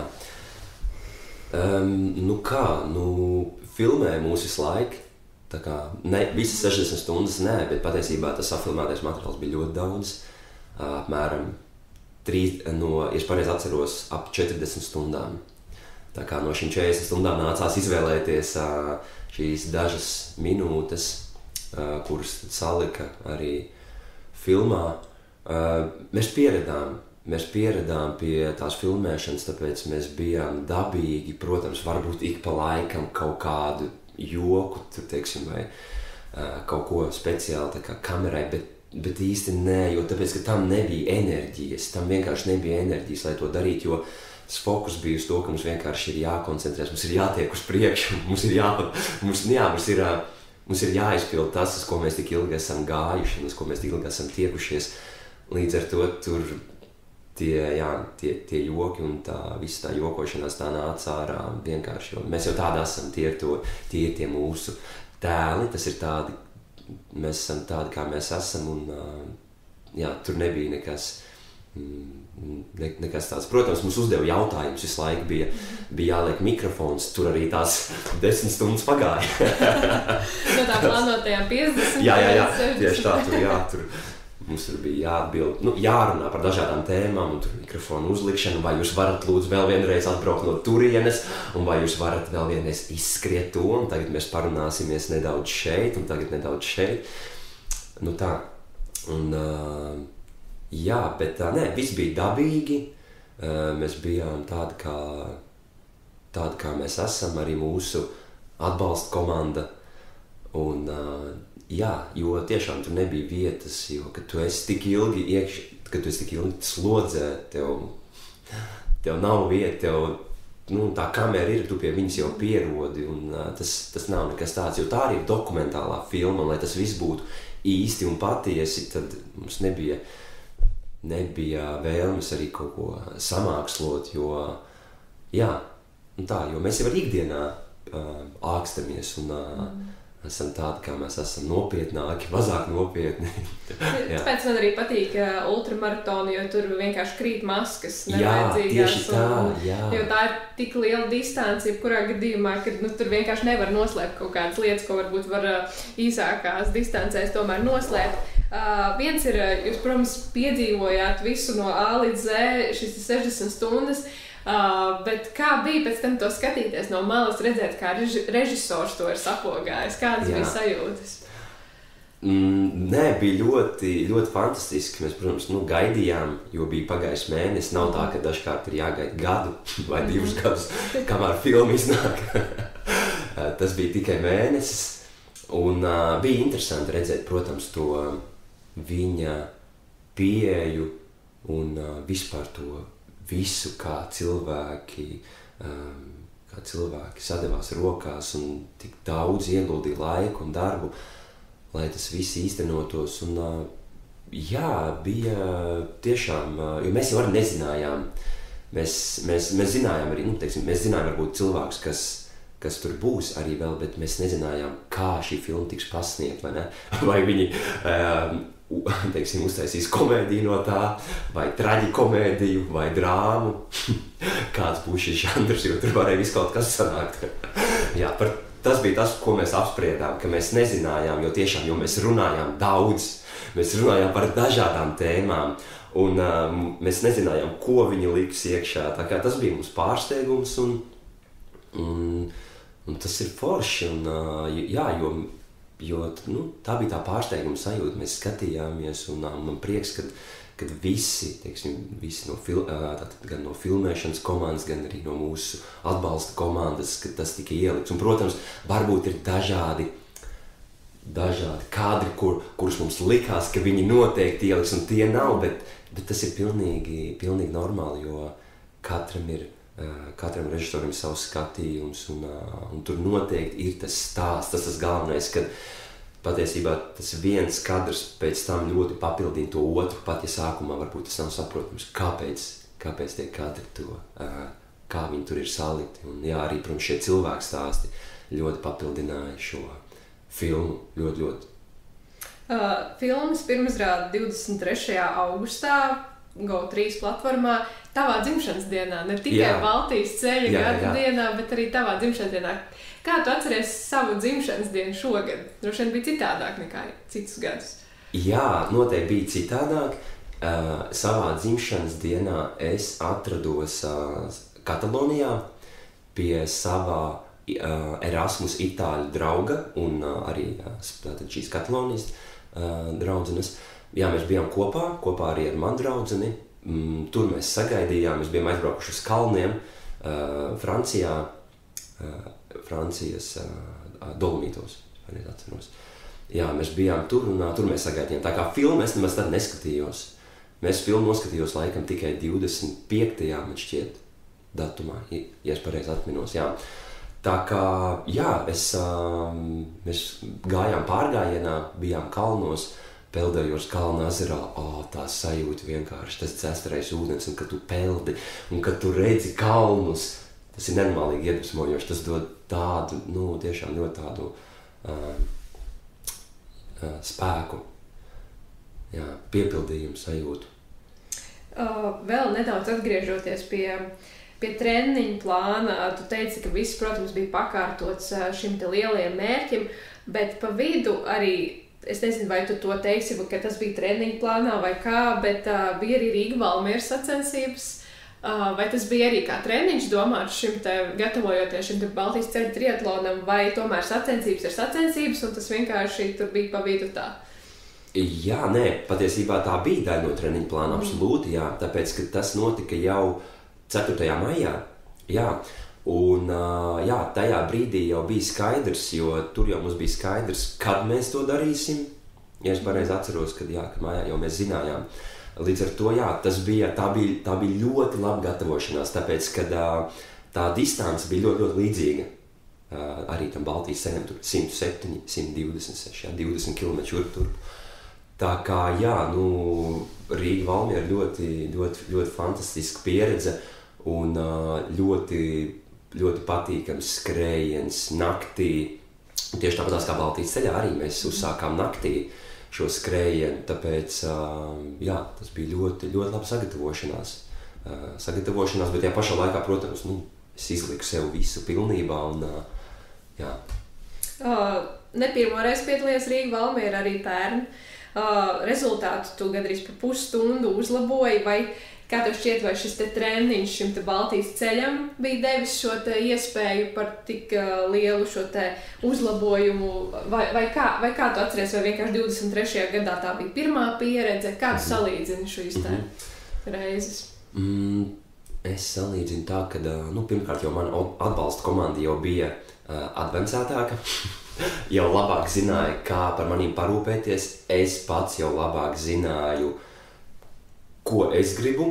Speaker 2: Filmē mūs visu laiku, tā kā visas 60 stundas nē, bet patiesībā tas safilmētais materiāls bija ļoti daudz, apmēram es pareizi atceros, ap 40 stundām. Tā kā no šīm 40 stundām nācās izvēlēties šīs dažas minūtes, kuras salika arī filmā. Mēs pieredām pie tās filmēšanas, tāpēc mēs bijām dabīgi, protams, varbūt ik pa laikam kaut kādu joku, teiksim, vai kaut ko speciāli tā kā kamerai, bet īsti nē, jo tāpēc, ka tam nebija enerģijas, tam vienkārši nebija enerģijas, lai to darītu, jo tas fokus bija uz to, ka mums vienkārši ir jākoncentrēs, mums ir jātiek uz priekšu, mums ir jāizpild tas, uz ko mēs tik ilgi esam gājuši, uz ko mēs tik ilgi esam tiekušies. Līdz ar to tur tie joki un visa tā jokošanās tā nāca ārā vienkārši, jo mēs jau tādi esam, tie ir tie mūsu tēli, tas ir tādi, mēs esam tādi, kā mēs esam, un jā, tur nebija nekas tāds. Protams, mums uzdeva jautājumus, visu laiku bija jāliek mikrofons, tur arī tās 10 stundas pagāja.
Speaker 1: No tā plānotajām 50.
Speaker 2: Jā, tieši tā, mums tur bija jāatbild, jārunā par dažādām tēmām, un tur mikrofonu uzlikšanu, vai jūs varat lūdzu vēl vienreiz atbraukt no turienes, un vai jūs varat vēl vienreiz izskriet to, un tagad mēs parunāsimies nedaudz šeit, un tagad nedaudz šeit. Tā. Un, jā, bet viss bija dabīgi, mēs bijām tādi, kā mēs esam, arī mūsu atbalsta komanda, un jā, jo tiešām tur nebija vietas, jo, kad tu esi tik ilgi slodzē, tev nav vieta, tā kamera ir, tu pie viņas jau pierodi, un tas nav nekas tāds, jo tā arī ir dokumentālā filma, un lai tas viss būtu īsti un patiesi, tad mums nebija vēlmes arī kaut ko samākslot, jo mēs jau arī ikdienā ākstamies un esam tādi, kā mēs esam, nopietnāki, mazāk nopietni.
Speaker 1: Tāpēc man arī patīk ultramaratoni, jo tur vienkārši krīt maskas
Speaker 2: nevajadzīgās. Jā, tieši tā, jā.
Speaker 1: Jo tā ir tik liela distance, jebkurā gadījumā, ka tur vienkārši nevar noslēpt kaut kādas lietas, ko varbūt var īsākās distancēs tomēr noslēpt. Viens ir, jūs, protams, piedzīvojāt visu no A līdz Z, šis 60 stundas, bet kā bija pēc tam to skatīties no malas, redzēt, kā režisors to ir sapogājis? Kādas bija sajūtas?
Speaker 2: Nē, bija ļoti, ļoti fantastiski. Mēs, protams, gaidījām, jo bija pagājis mēnesis. Nav tā, ka dažkārt ir jāgaida gadu vai 2 gadus, kamēr filma iznāk. Tas bija tikai mēnesis. Un bija interesanti redzēt, protams, to viņa pieeju un vispār to visu, kā cilvēki sadevās rokās un tik daudz ieguldīja laiku un darbu, lai tas viss īstenotos. Un, jā, bija tiešām, jo mēs jau arī nezinājām. Mēs zinājām arī, mēs zinājām varbūt cilvēkus, kas tur būs arī vēl, bet mēs nezinājām, kā šī filma tiks pasniegt, vai ne? Vai viņi, uztaisīs komēdiju no tā, vai traģikomēdiju, vai drāmu. Kāds būs šis žanrs, jo tur varēja visu kaut kas sanākt. Jā, tas bija tas, ko mēs apspriedām, ka mēs nezinājām, jo mēs runājām daudz, mēs runājām par dažādām tēmām, un mēs nezinājām, ko viņi liks iekšā. Tā kā tas bija mums pārsteigums, un tas ir forši, un jā, jo tā bija tā pārsteiguma sajūta. Mēs skatījāmies, un man prieks, kad visi gan no filmēšanas komandas, gan arī no mūsu atbalsta komandas, kad tas tika ielikts. Un, protams, varbūt ir dažādi kadri, kurus mums likās, ka viņi noteikti ieliks, un tie nav, bet tas ir pilnīgi normāli, jo katram režisoram ir savs skatījums, un tur noteikti ir tas stāsts, tas galvenais, kad patiesībā tas viens kadrs pēc tam ļoti papildina to otru, pat ja sākumā varbūt tas nav saprotams, kāpēc tie kadri kā viņi tur ir salikti. Un jā, arī, protams, šie cilvēku stāsti ļoti papildināja šo filmu, ļoti.
Speaker 1: Filmas pirmizrāda 23. augustā Go3 platformā, tavā dzimšanas dienā, ne tikai Baltijas ceļa gada dienā, bet arī tavā dzimšanas dienā. Kā tu atceries savu dzimšanas dienu šogad? Droši vien bija citādāk nekā citus gadus.
Speaker 2: Jā, noteikti bija citādāk. Savā dzimšanas dienā es atrados Katalonijā pie savā Erasmus itāļu drauga un arī šīs Katalonijas draudzenes. Jā, mēs bijām kopā arī ar manu draudzeni. Tur mēs sagaidījām, mēs bijām aizbraukuši uz kalniem Francijā, Francijas Dolomītos, vai neatceros. Jā, mēs bijām tur un tur mēs sagaidījām. Tā kā filmu es nemaz tad neskatījos. Mēs filmu noskatījos laikam tikai 25. man šķiet datumā, ja es pareizi atminos. Jā. Tā kā, jā, mēs gājām pārgājienā, bijām kalnos, peldējos kalna ezerā, tā sajūta vienkārši, tas dzestorais ūdens, un kad tu peldi, un kad tu redzi kalnus, tas ir nenormālīgi iedvesmojoši, tas dod tādu, tiešām ļoti tādu spēku, jā, piepildījumu sajūtu.
Speaker 1: Vēl nedaudz atgriežoties pie treniņu plāna, tu teici, ka viss, protams, bija pakārtots šim te lielajam mērķim, bet pa vidu arī, es nezinu, vai tu to teiksi, ka tas bija treniņu plānā vai kā, bet bija arī Rīga Valmieras sacensības, vai tas bija arī kā treniņš domāts šim te, gatavojoties šim te Baltijas ceļa triatlonam, vai tomēr sacensības ir sacensības, un tas vienkārši tur bija pa vidu tā?
Speaker 2: Jā, nē, patiesībā tā bija daļa no treniņu plāna, absolūti, jā, tāpēc, ka tas notika jau 4. maijā, jā, un jā, tajā brīdī jau bija skaidrs, jo tur jau mums bija skaidrs, kad mēs to darīsim, ja es pareizi atceros, ka mājā jau mēs zinājām. Līdz ar to, jā, tā bija ļoti laba gatavošanās, tāpēc, ka tā distance bija ļoti līdzīga arī tam Baltijas ceļam, tur 107, 126, jā, 20 km tur. Tā kā, jā, Rīga Valmiera ļoti fantastiska pieredze un ļoti patīkams skrējiens naktī. Tieši tāpatās kā Baltijas ceļā arī mēs uzsākām naktī šo skrējienu, tāpēc, jā, tas bija ļoti laba sagatavošanās, bet jā, pašā laikā, protams, es izliku sev visu pilnībā un, jā.
Speaker 1: Ne pirmo reizi piedalījies Rīga Valmiera arī pērn. Rezultātu tu gandrīz pa pusstundu uzlaboji, vai Kā tev šķiet, vai šis te treniņš šim te Baltijas ceļam bija devis šo te iespēju par tik lielu šo te uzlabojumu, vai kā tu atceries, vai vienkārši 23. gadā tā bija pirmā pieredze? Kā tu salīdzini šīs te reizes?
Speaker 2: Es salīdzinu tā, ka, pirmkārt jau mana atbalsta komanda jau bija advancētāka, jau labāk zināja, kā par maniem parūpēties, es pats jau labāk zināju, ko es gribu.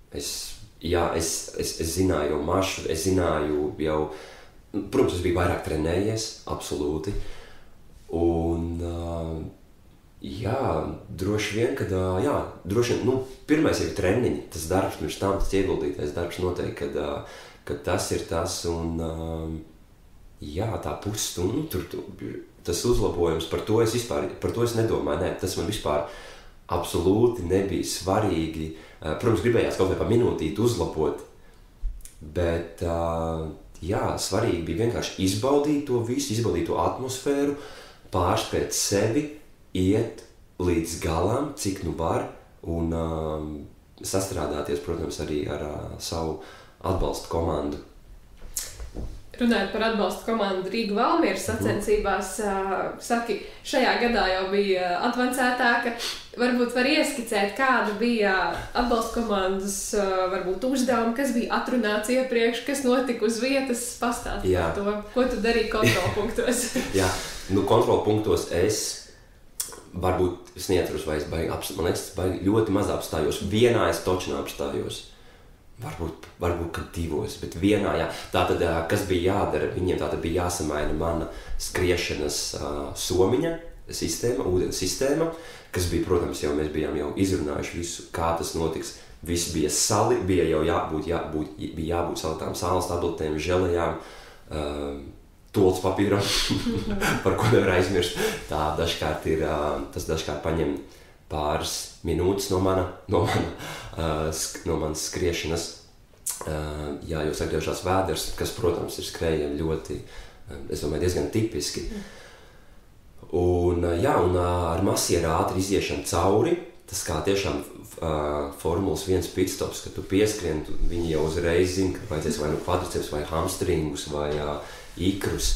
Speaker 2: Es zināju jau maršrutu, es zināju jau, protams, es biju vairāk trenējies, absolūti. Un, droši vien, pirmais ir treniņi, tas darbs, pirms tam tas ieguldītais darbs noteikti, kad tas ir tas, un tā pusstundu, tas uzlabojums, par to es nedomāju, ne, tas man vispār absolūti nebija svarīgi. Protams, gribējās kaut vai pa minūtīti uzlabot, bet svarīgi bija vienkārši izbaudīt to visu, izbaudīt to atmosfēru, pārspēt sevi, iet līdz galam, cik nu var, un sastrādāties, protams, arī ar savu atbalstu komandu.
Speaker 1: Runājot par atbalstu komandu Rīga Valmieras sacensībās, saki, šajā gadā jau bija advancētāka. Varbūt var ieskicēt, kāda bija atbalsta komandas varbūt uzdevumi, kas bija atrunāts iepriekš, kas notika uz vietas, pastāst par to, ko tu darīji kontrolpunktos.
Speaker 2: Kontrolpunktos varbūt es neatceros, vai es baigi ļoti maz apstājos. Vienā es točnā apstājos. Varbūt kad divos, bet vienā, Tātad, kas bija jādara, viņiem tātad bija jāsamaina mana skriešanas somiņa sistēma, ūdens sistēma, kas bija, protams, jau mēs bijām jau izrunājuši visu, kā tas notiks. Viss bija bija jau jābūt saliktām sāles tabletēm, želejām, tolts papīram, par ko nevar aizmirst. Tā dažkārt tas dažkārt paņem pāris minūtes no manas skriešanas, jo sakļošās vēders, kas, protams, ir skrējiem ļoti, es domāju, diezgan tipiski. Un ar masieru ātri iziešanu cauri, tas kā tiešām Formulas 1 pitstops, kad tu pieskrien, viņi jau uzreiz zina, ka vajadzēs vai kvadriceps, vai hamstringus, vai ikrus.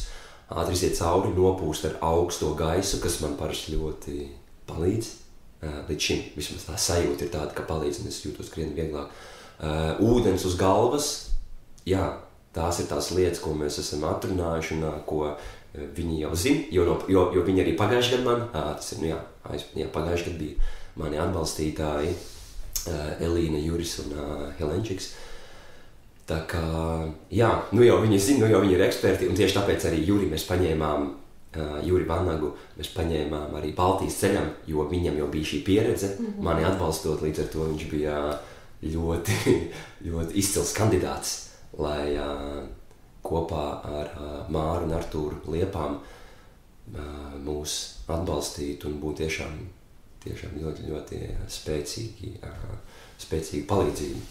Speaker 2: Ātri iziet cauri, nopūst ar augsto gaisu, kas man parasti ļoti palīdz. Līdz šim vismaz tā sajūta ir tāda, ka palīdz, un es jūtos krietni vieglāk. Ūdens uz galvas, tās ir tās lietas, ko mēs esam atrunājuši un ko viņi jau zina, jo viņi arī pagājuši gadu man, pagājuši gadu bija mani atbalstītāji Elīna, Juris un Helenčiks. Tā kā, jau viņi zina, jau viņi ir eksperti, un tieši tāpēc arī Juri mēs paņēmām Juri Vanagu, mēs paņēmām arī Baltijas ceļam, jo viņam jau bija šī pieredze, mani atbalstot, līdz ar to viņš bija ļoti, ļoti izcils kandidāts, lai kopā ar Māru un Artūru Liepām mūs atbalstītu un būtu tiešām ļoti, ļoti spēcīga palīdzība.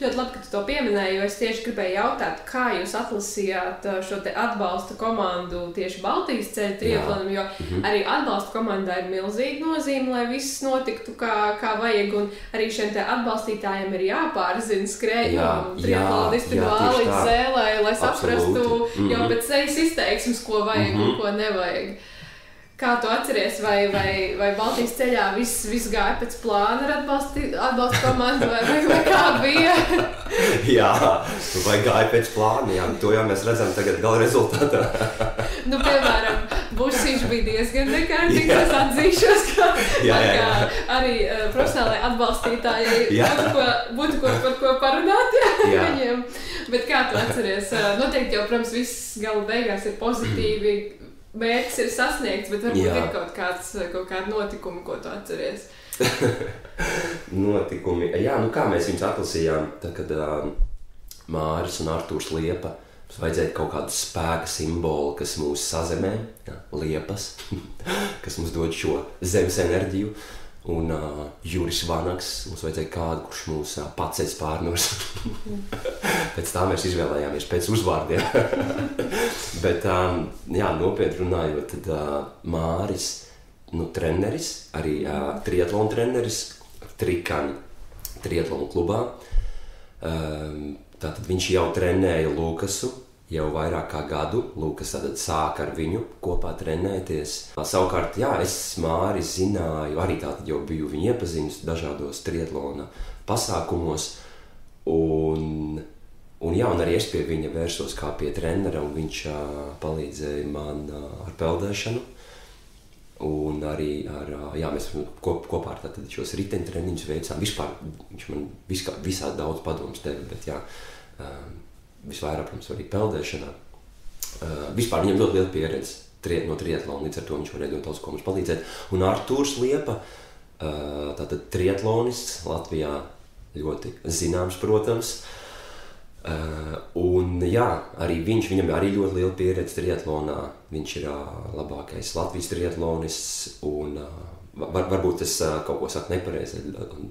Speaker 1: Ļoti labi, ka tu to pieminēji, jo es tieši gribēju jautāt, kā jūs atlasījāt šo te atbalsta komandu tieši Baltijas ceļa triatlonam, jo arī atbalsta komandā ir milzīga nozīme, lai viss notiktu kā vajag, un arī šiem te atbalstītājiem ir jāpārzina skrējumu, triatlonisti no A līdz Z, lai saprastu jau pēc sejas izteiksmes, ko vajag un ko nevajag. Kā tu atceries, vai Baltijas ceļā viss gāja pēc plāna ar atbalsta komandu, vai kā bija?
Speaker 2: Vai gāja pēc plāna, to jau mēs redzam tagad gala rezultātā.
Speaker 1: Piemēram, Busiņš bija diezgan nekārtīgs, es atzīšos, ka arī profesionālai atbalstītājai būtu par ko parunāt viņiem. Bet kā tu atceries? Noteikti jau, protams, viss gala beigās ir pozitīvi, mērķis ir sasniegts, bet varbūt ir kaut kādi notikumi, ko tu atceries.
Speaker 2: Notikumi, kā mēs viņus atlasījām, tad, kad Māris un Artūrs Liepa, mums vajadzēja kaut kādu spēka simbolu, kas mūs sazemē, liepas, kas mums dod šo zemes enerģiju, un Juris Vanags, mums vajadzēja kādu, kurš mūs paceļ pārnos. Pēc tā mēs izvēlējāmies pēc uzvārdiem. Bet, nopietni runājot, tad Māris, treneris, arī triatlona treneris, Trikani, triatlonu klubā. Tātad viņš jau trenēja Lukasu jau vairāk kā gadu. Lukas tātad sāka ar viņu kopā trenēties. Savukārt, jā, es Māri zināju, arī tātad jau biju viņu iepazinis dažādos triatlona pasākumos. Un arī es pie viņa vērsos kā pie trenera, un viņš palīdzēja man ar peldēšanu. Un arī mēs kopā ar tātad šos riteņtreniņus veicām. Vispār viņš man visādi daudz padomus deva, bet visvairāk, protams, arī peldēšanā. Vispār viņam ļoti liela pieredze no triatlona, līdz ar to viņš varēja ļoti daudz ko mums palīdzēt. Un Artūrs Liepa, tātad triatlonists, Latvijā ļoti zināms, protams. Arī viņam arī ļoti liela pieredze triatlonā. Viņš ir labākais Latvijas triatlonists, un varbūt es kaut ko saku nepareizi,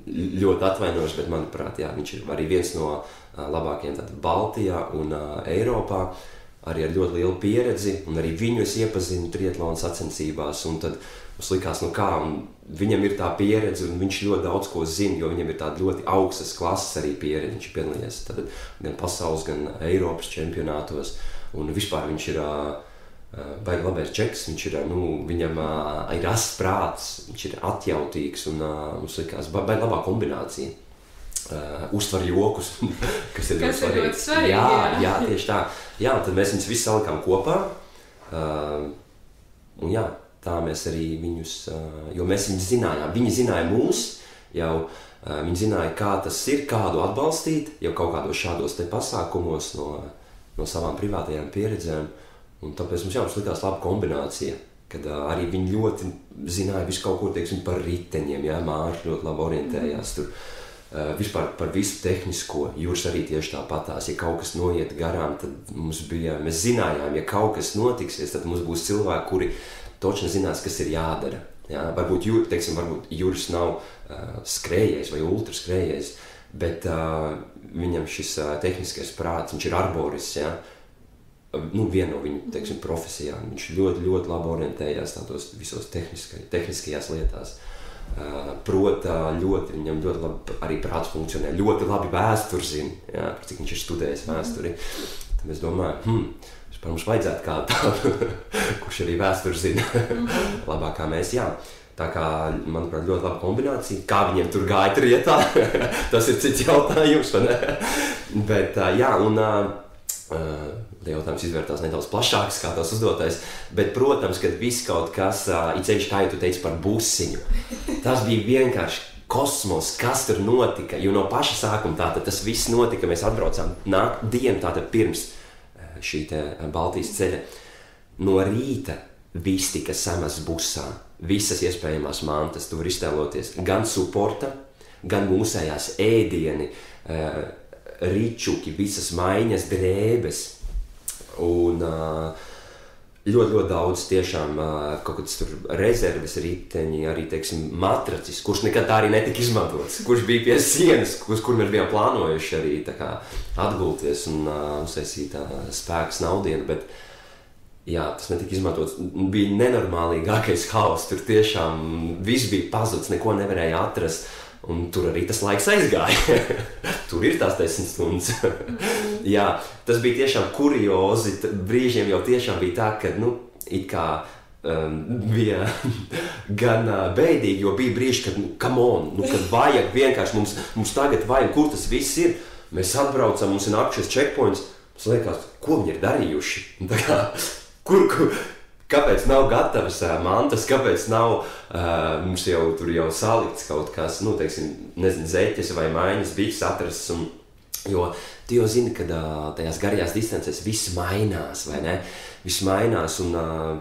Speaker 2: ļoti atvainojos, bet manuprāt, viņš ir arī viens no labākajiem Baltijā un Eiropā, arī ar ļoti lielu pieredzi, un arī viņu es iepazinu triatlona sacensībās, un tad mums likās, viņam ir tā pieredze, un viņš ļoti daudz ko zina, jo viņam ir tāda ļoti augstas klases arī pieredze. Viņš ir piedalījies gan pasaules, gan Eiropas čempionātos, un vispār viņš ir baigi labais čeks, viņam ir ass prāts, viņš ir atjautīgs, un mums likās baigi labā kombinācija. Uztver jokus, kas ir ļoti svarīgi. Jā, tieši tā. Jā, tad mēs viņus visus salikām kopā, un tā mēs arī viņus, jo mēs viņus zinājām. Viņi zināja mūs, viņi zināja, kā tas ir, kādu atbalstīt, jau kaut kādos šādos te pasākumos no savām privātajām pieredzēm. Un tāpēc mums likās laba kombinācija, kad arī viņi ļoti zināja visu kaut ko, teiksim, par riteņiem, Mārķis ļoti labi orientējās tur. Vispār par visu tehnisko, Juris arī tieši tāpatās. Ja kaut kas noiet garām, tad mēs zinājām, ja kaut kas notiksies, tad mums būs cilvēki, kuri točni zinās, kas ir jādara. Ja? Varbūt Juris nav skrējējs vai ultraskrējējs, bet viņam šis tehniskais prāts, viņš ir arborists, viena no viņu, teiksim, profesijām. Viņš ļoti, ļoti labi orientējās tādos visos tehniskajās lietās. Viņam ļoti labi arī prāts funkcionē, ļoti labi vēsturi zina, cik viņš ir studējis vēsturi. Tad es domāju, mums vajadzētu kādu tādu, kurš arī vēsturi zina labāk kā mēs, Tā kā, manuprāt, ļoti laba kombinācija. Kā viņiem tur gāja trietā, tas ir cits jautājums, vai ne? Bet, jautājums izvērtās nedaudz plašāks, kā tās uzdotais, bet, protams, kad viss kaut kas, ceļš, kā jau tu teici par busiņu, tas bija vienkārši kosmos, kas tur notika, jo no paša sākuma tātad tas viss notika, mēs atbraucām dienu tātad pirms šī te Baltijas ceļa. No rīta viss tika samests busā, visas iespējamās mantas, tu vari iztēloties, gan suporta, gan mūsējās ēdieni, ričuki, visas maiņas, drēbes. Un ļoti daudz tiešām kaut kāds tur rezerves riteņi, arī, teiksim, matracis, kurš nekad tā arī netika izmantots, kurš bija pie sienas, kur mēs bijām plānojuši arī tā kā atgulties un uztaisīt spēkas naudienu, bet tas netika izmantots. Bija nenormālīgākais haoss, tur tiešām viss bija pazudis, neko nevarēja atrast. Un tur arī tas laiks aizgāja. Tur ir tās 10 stundas. Tas bija tiešām kuriozi. Brīžiem jau tiešām bija tā, ka, it kā bija gan bēdīgi, jo bija brīži, kad, come on, kad vajag vienkārši mums tagad vajag, kur tas viss ir. Mēs atbraucam, mums ir nākušies checkpoints. Mums liekas, ko viņi ir darījuši? Tā kā, kāpēc nav gatavas mantas, kāpēc nav mums tur jau salikts kaut kas, zeķes vai maiņas, bikses atrasts, jo tu jau zini, ka tajās garajās distancēs viss mainās, vai ne? Viss mainās, un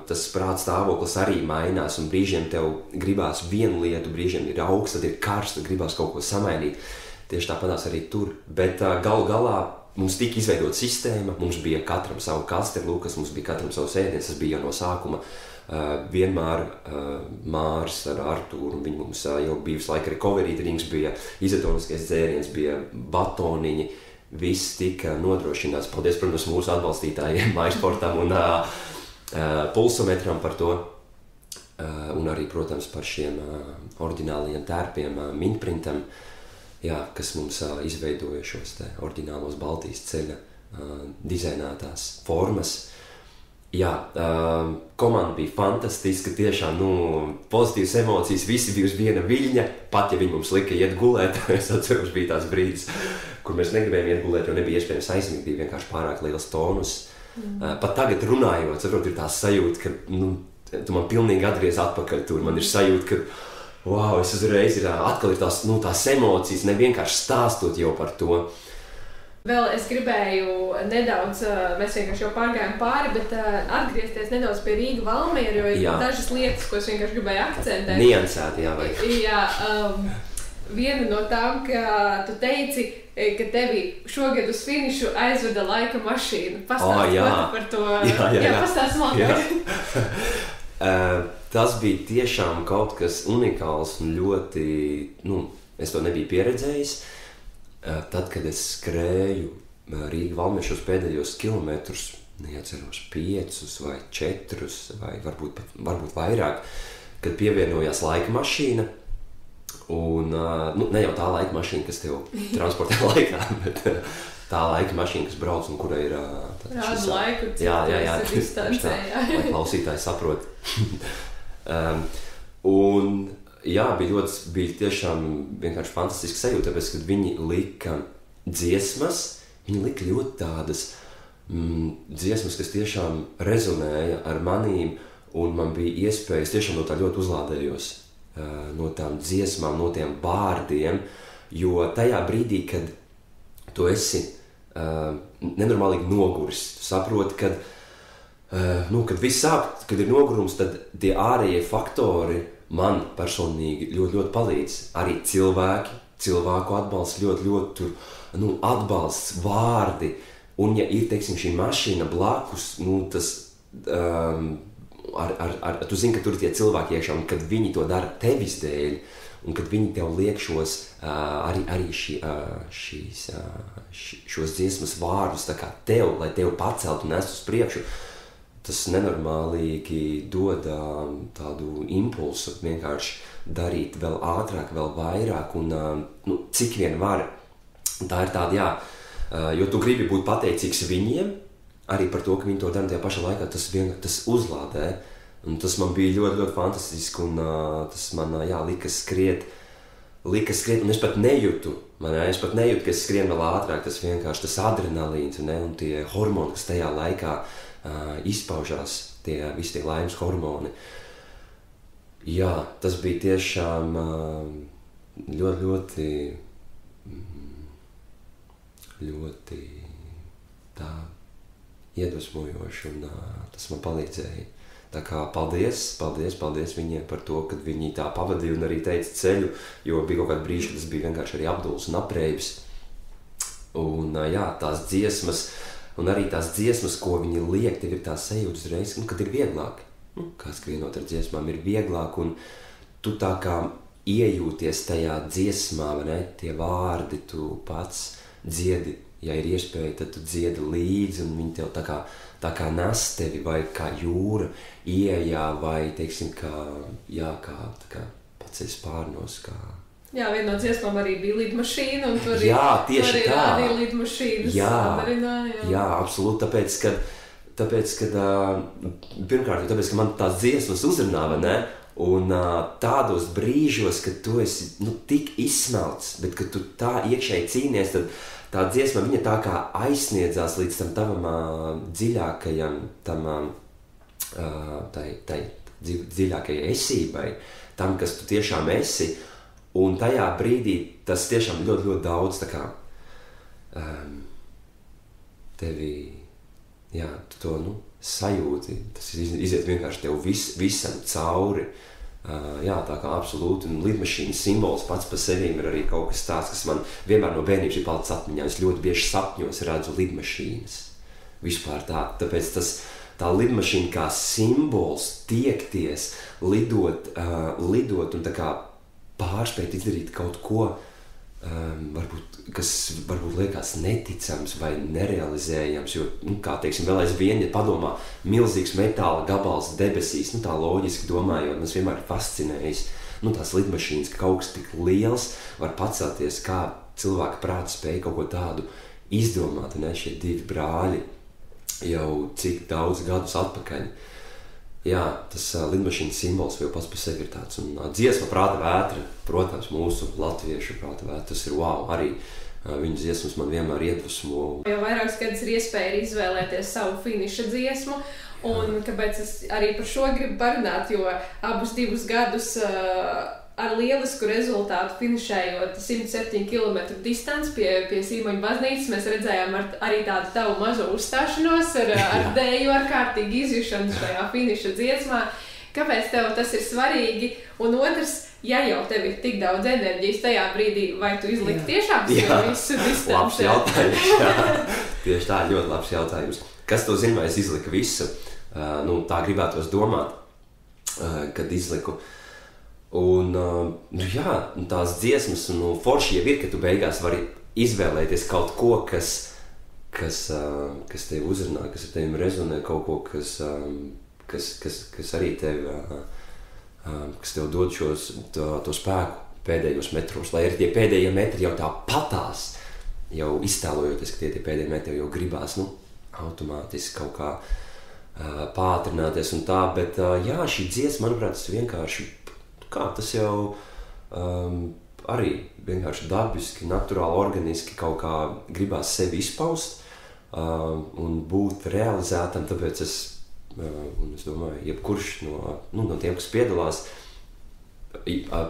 Speaker 2: tas prāta stāvoklis arī mainās, un brīžiem tev gribās vienu lietu, brīžiem ir augsts, tad ir karsts, tad gribās kaut ko samainīt. Tieši tāpatās arī tur, bet galu galā mums tika izveidota sistēma, mums bija katram savu kasteri, Lukas, mums bija katram savs ēdiens, tas bija jau no sākuma. Vienmēr Māris ar Artūru, un viņi mums jau bija visu laiku recovery drinks, bija izotoniskais dzēriens, bija batoniņi, viss tika nodrošināts. Paldies, protams, mūsu atbalstītājiem, MySportam un pulsometram par to, un arī, protams, par šiem oriģinālajiem tērpiem, Mintprintam. kas mums izveidoja šos te oriģinālos Baltijas ceļa dizainētās formas. Jā, komanda bija fantastiska, tiešām, pozitīvas emocijas, visi bija uz viena viļņa, pat ja viņi mums lika iet gulēt, es atceros, bija tās brīdis, kur mēs negribējām iet gulēt, jo nebija iespējams aizmigt, bija vienkārši pārāk liels tonus. Pat tagad runājot, saprot, ir tā sajūta, ka tu man pilnīgi atgriez atpakaļ tur, man ir sajūta, ka wow, es uzreiz atkal ir tās emocijas, ne vienkārši stāstot jau par to.
Speaker 1: Vēl es gribēju nedaudz, mēs vienkārši jau pārgājām pāri, bet atgriezties nedaudz pie Rīga Valmiera, jo ir dažas lietas, ko es vienkārši gribēju akcentēt.
Speaker 2: Niansēti, jā, vajag.
Speaker 1: Jā, viena no tām, ka tu teici, ka tevi šogad uz finišu aizveda laika mašīna. Pastāst par to. Jā, pastāst man.
Speaker 2: Tas bija tiešām kaut kas unikāls un ļoti, es to nebiju pieredzējis. Tad, kad es skrēju Rīga Valmiera šos pēdējos kilometrus, neatceros 5 vai 4 vai varbūt vairāk, kad pievienojās laika mašīna. Un, ne jau tā laika mašīna, kas tev transportē laikā, bet tā laika mašīna, kas brauc un kura ir...
Speaker 1: Rāda laiku,
Speaker 2: distancē. Lai klausītāji saprot. Un... Jā, bija tiešām vienkārši fantastiski sajūta, tāpēc, kad viņi lika dziesmas, viņi lika ļoti tādas dziesmas, kas tiešām rezonēja ar manīm, un man bija iespējas tiešām no tā ļoti uzlādējos, no tām dziesmām, no tiem vārdiem, jo tajā brīdī, kad tu esi nenormālīgi noguris, tu saproti, kad viss sāp, kad ir nogurums, tad tie ārējie faktori man personīgi ļoti, ļoti palīdz. Arī cilvēku atbalsts, ļoti atbalsts, vārdi. Un ja ir, teiksim, šī mašīna blakus, tas, tu zini, ka tur ir tie cilvēki iekšā, un kad viņi to dara tevis dēļ, un kad viņi tev liek arī šos dziesmas vārdus tā kā tev, lai tev pacelt un nest uz priekšu, tas nenormālīgi dod tādu impulsu vienkārši darīt vēl ātrāk, vēl vairāk un cik vien var. Tā ir tāda, jo tu gribi būt pateicīgs viņiem, arī par to, ka viņi to dara tajā pašā laikā, tas uzlādē. Un tas man bija ļoti, ļoti fantastiski un tas man, lika skriet, un es pat nejūtu, ka es skrienu vēl ātrāk, tas vienkārši tas adrenalīns un tie hormoni, kas tajā laikā izpaužās, visi tie laimes hormoni. Jā, tas bija tiešām ļoti tā iedvesmojoši un tas man palīdzēja. Tā kā paldies viņiem par to, kad viņi tā pavadīja un arī teica ceļu, jo bija kaut kādi brīži, kad tas bija vienkārši arī apduls un apreibis. Un tās dziesmas, un arī tās dziesmas, ko viņi liek, tev ir tā sajūta uzreiz, kad ir vieglāk. Kā skrienot ar dziesmām, ir vieglāk, un tu tā kā iejūties tajā dziesmā, vai ne? Tie vārdi tu pats dziedi, ja ir iespēja, tad tu dziedi līdzi, un viņi tev tā kā nes tevi, vai kā jūra ieejā, vai, teiksim, kā paceļ spārnos, kā...
Speaker 1: Jā, viena no dziesmām arī bija lidmašīna, un tur
Speaker 2: tieši tā.
Speaker 1: Arī lidmašīnas sadarināja.
Speaker 2: Jā, absolūti, tāpēc, ka pirmkārt, tāpēc, ka man tās dziesmas uzrunā, vai ne? Un tādos brīžos, kad tu esi tik izsmelts, bet kad tu tā iekšēji cīnies, tad tā dziesma, viņa tā kā aizsniedzās līdz tam tavam dziļākajam, tai dziļākajai esībai, tam, kas tu tiešām esi. Un tajā brīdī tas tiešām ļoti, ļoti daudz tā kā tevi, tu to sajūti, tas iziet vienkārši tev visam cauri. Tā kā absolūti, un lidmašīnas simbols pats par sevīm ir arī kaut kas tāds, kas man vienmēr no bērnības ir palicis atmiņā. Es ļoti bieži sapņos redzu lidmašīnas. Vispār tāpēc tā lidmašīna kā simbols tiekties, lidot un tā kā pārspēt izdarīt kaut ko, kas varbūt liekas neticams vai nerealizējams, jo, kā teiksim, vēl aizvien, ja padomā, milzīgs metāla gabals debesīs, tā loģiski domājot, mums vienmēr ir fascinējis tās lidmašīnas, ka kaut kas tik liels var pacelties, kā cilvēka prāta spēja kaut ko tādu izdomāt, un šie divi brāļi jau cik daudz gadus atpakaļ. Jā, tas lidmašīnas simbols jau pats par sevi ir tāds, un dziesma Prāta vētra, protams, mūsu latviešu Prāta vētra, tas ir wow, arī viņu dziesmas man vienmēr iedvesmo.
Speaker 1: Jau vairākus gadus ir iespēja izvēlēties savu finiša dziesmu, un kāpēc es arī par šo gribu parunāt, jo abus 2 gadus ar lielisku rezultātu finišējot 107 km distanci pie Sīmaņu baznīcas, mēs redzējām arī tādu tavu mazo uzstāšanos ar dēju, ar kārtīgu izjušanu šajā finiša dziesmā. Kāpēc tev tas ir svarīgi? Un otrs, ja jau tev ir tik daudz enerģijas tajā brīdī, vai tu izliki tiešām visu distanci?
Speaker 2: Labs jautājums, jā. Tieši tā, ļoti labs jautājums. Kas to zina, vai es izliku visu? Tā gribētos domāt, kad izliku. Un, jā, tās dziesmas, forši jau ir, ka tu beigās vari izvēlēties kaut ko, kas tevi uzrunā, kas ar tevim rezonē, kaut ko, kas arī tevi, kas tev dod to spēku pēdējos metros, lai arī tie pēdējie metri jau tā patās, jau iztēlojoties, ka tie pēdējie metri jau gribās, automātiski kaut kā pātrināties un tā, bet jā, šī dziesma, manuprāt, tas vienkārši tas jau arī vienkārši dabiski, naturāli, organiski kaut kā gribās sevi izpaust un būt realizētam, tāpēc es domāju, jebkurš no tiem, kas piedalās,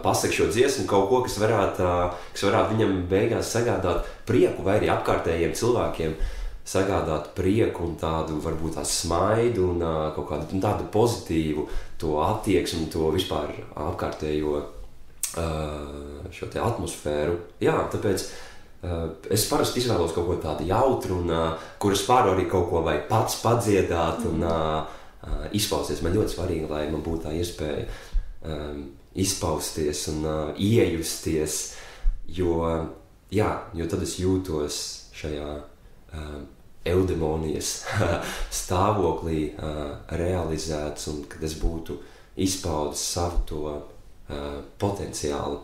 Speaker 2: pasaka šo dziesmu kaut ko, kas varētu viņam beigās sagādāt prieku vai arī apkārtējiem cilvēkiem sagādāt prieku un tādu varbūt tā smaidu un kaut kādu tādu pozitīvu to attieksmi, to vispār apkārtējo šo te atmosfēru. Jā, tāpēc es parasti izvēlos kaut ko tādu jautru un kur es varu arī kaut ko vai pats padziedāt un izpausties. Man ļoti svarīgi, lai man būtu tā iespēja izpausties un iejusties, jo tad es jūtos šajā eudemonijas stāvoklī realizēts un kad es būtu izpaudis savu to potenciālu.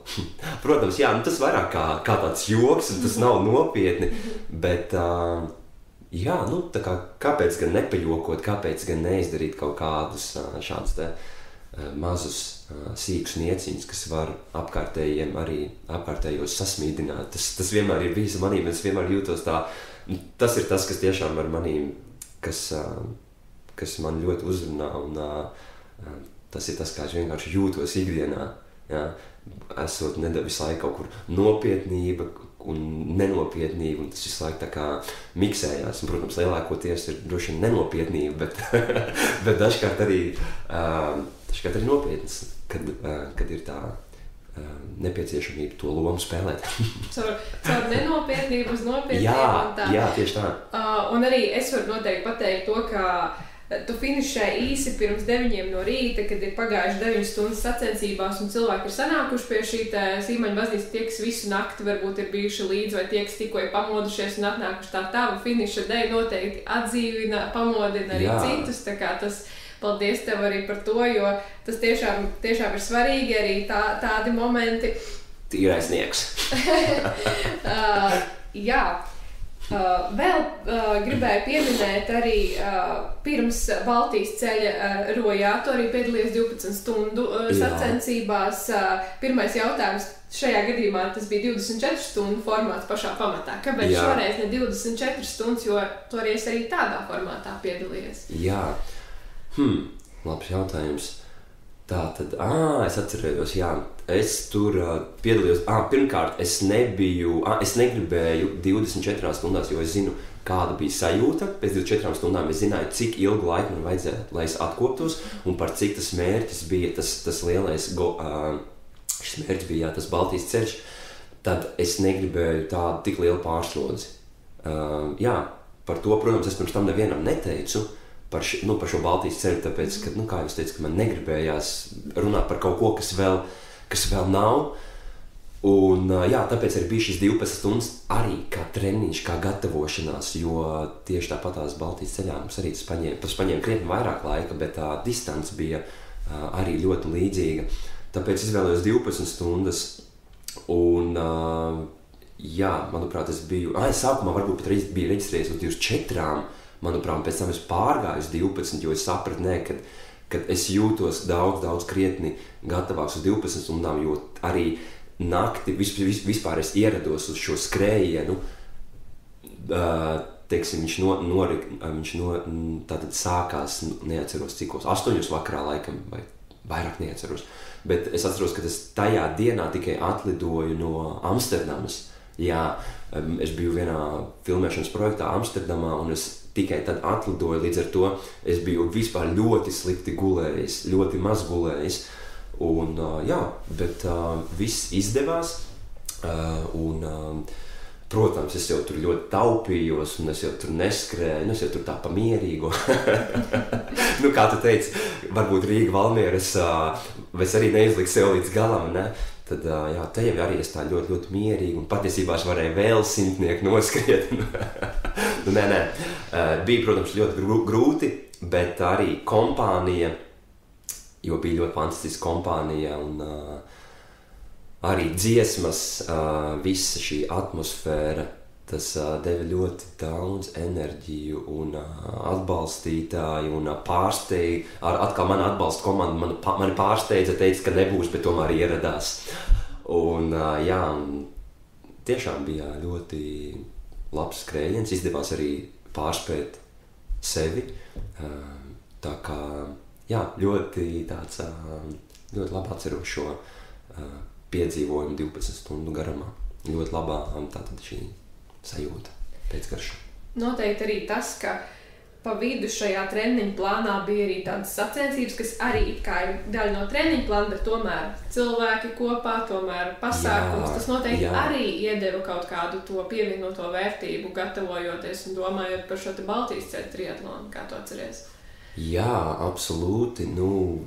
Speaker 2: Protams, jā, tas vairāk kā tāds joks un tas nav nopietni, bet jā, tā kā kāpēc gan nepajokot, kāpēc gan neizdarīt kaut kādus šādus te mazus sīkus nieciņus, kas var apkārtējos sasmīdināt. Tas vienmēr ir bijis manī, es vienmēr jūtos tā. Tas ir tas, kas tiešām ar manīm, kas man ļoti uzrunā, un tas ir tas, kā es vienkārši jūtos ikdienā. Jā. Esot visu laiku kaut kur nopietnība un nenopietnība, un tas visu laiku tā kā miksējās. Un, protams, lielākoties ir droši vien nenopietnība, bet dažkārt arī nopietnas, kad ir tā nepieciešamība to lomu spēlēt.
Speaker 1: caur nenopietnību uz nopietnību.
Speaker 2: Jā, tieši tā.
Speaker 1: Un arī es varu noteikti pateikt to, ka tu finišē īsi pirms 9 no rīta, kad ir pagājuši 9 stundas sacensībās un cilvēki ir sanākuši pie šī Sīmaņu baznīcas, tie, kas visu nakti varbūt ir bijuši līdzi vai tie, kas tikko ir pamodušies un atnākuši tā tava finiša dēļ noteikti atdzīvina, pamodina arī citus, tā kā tas paldies tev arī par to, jo tas tiešām ir svarīgi arī tādi momenti.
Speaker 2: Tīrais nieks.
Speaker 1: Jā. Vēl gribēju pieminēt arī pirms Baltijas ceļa rojātu arī piedalījies 12 stundu sacensībās. Pirmais jautājums šajā gadījumā tas bija 24 stundu formāts pašā pamatā. Kāpēc šoreiz ne 24 stundas, jo toreiz arī tādā formātā piedalījies?
Speaker 2: Jā. Labs jautājums. Tātad, es atcerējos, jā, es tur piedalījos. Pirmkārt, es negribēju 24 stundās, jo es zinu, kāda bija sajūta. Pēc 24 stundām es zināju, cik ilgu laiku man vajadzētu, lai es atkoptos, un par cik tas mērķis bija, tas lielais, šis mērķis bija, tas Baltijas ceļš, tad es negribēju tādu tik lielu pārslodzi. Jā, par to, protams, es pirms tam nevienam neteicu, par šo Baltijas ceļu, tāpēc, ka, kā jūs teicat, ka man negribējās runāt par kaut ko, kas vēl nav. Un, jā, tāpēc arī bija šis 12 stundas arī kā treniņš, kā gatavošanās, jo tieši tāpatās Baltijas ceļā mums arī tas paņēma krietni vairāk laika, bet tā distance bija arī ļoti līdzīga. tāpēc izvēlējos 12 stundas. Un, jā, manuprāt, es biju... sākumā varbūt pat biju reģistrējies uz 24, manuprāt, pēc tam es pārgāju uz 12, jo es sapratu, kad es jūtos daudz krietni gatavāks uz 12 stundām, jo arī nakti vispār es ierados uz šo skrējienu. Teiksim, viņš tātad sākās, neatceros cikos, 8 vakarā laikam, vai vairāk neatceros. Bet es atceros, ka es tajā dienā tikai atlidoju no Amsterdamas. Jā, es biju vienā filmēšanas projektā Amsterdamā, un es tikai tad atlidoju, līdz ar to es biju vispār ļoti slikti gulējis, ļoti maz gulējis. Un, jā, bet viss izdevās, un protams, es jau tur ļoti taupījos, un es jau tur neskrēju, es jau tur tā pamierīgu. Kā tu teici, varbūt Rīga, Valmiera, es arī neizliku sev līdz galam, ne? Tad, jā, te jau arī es tā ļoti mierīgi, un patiesībā es varēju vēl 100 noskriet. Nē. Bija, protams, ļoti grūti, bet arī kompānija, jo bija ļoti fantastiska kompānija, un arī dziesmas, visa šī atmosfēra, tas deva ļoti daudz enerģiju un atbalstītāju un pārsteidza. Atkal mana atbalsta komanda mani pārsteidza, teica, ka nebūs, bet tomēr ieradās. Un jā, tiešām bija ļoti labs skrējiens, izdevās arī pārspēt sevi. Tā kā, jā, ļoti labi atceros šo piedzīvojumu 12 stundu garumā. Ļoti labā tātad šī sajūta pēc garša.
Speaker 1: Noteikti arī tas, ka pa vidu šajā treniņu plānā bija arī tādas sacensības, kas arī kā ir daļa no treniņu plāna, bet tomēr cilvēki kopā, tomēr pasākums. Tas noteikti arī iedeva kaut kādu to pievienoto vērtību, gatavojoties un domājot par šo te Baltijas ceļu triatlonu, kā tu atceries.
Speaker 2: Jā, absolūti.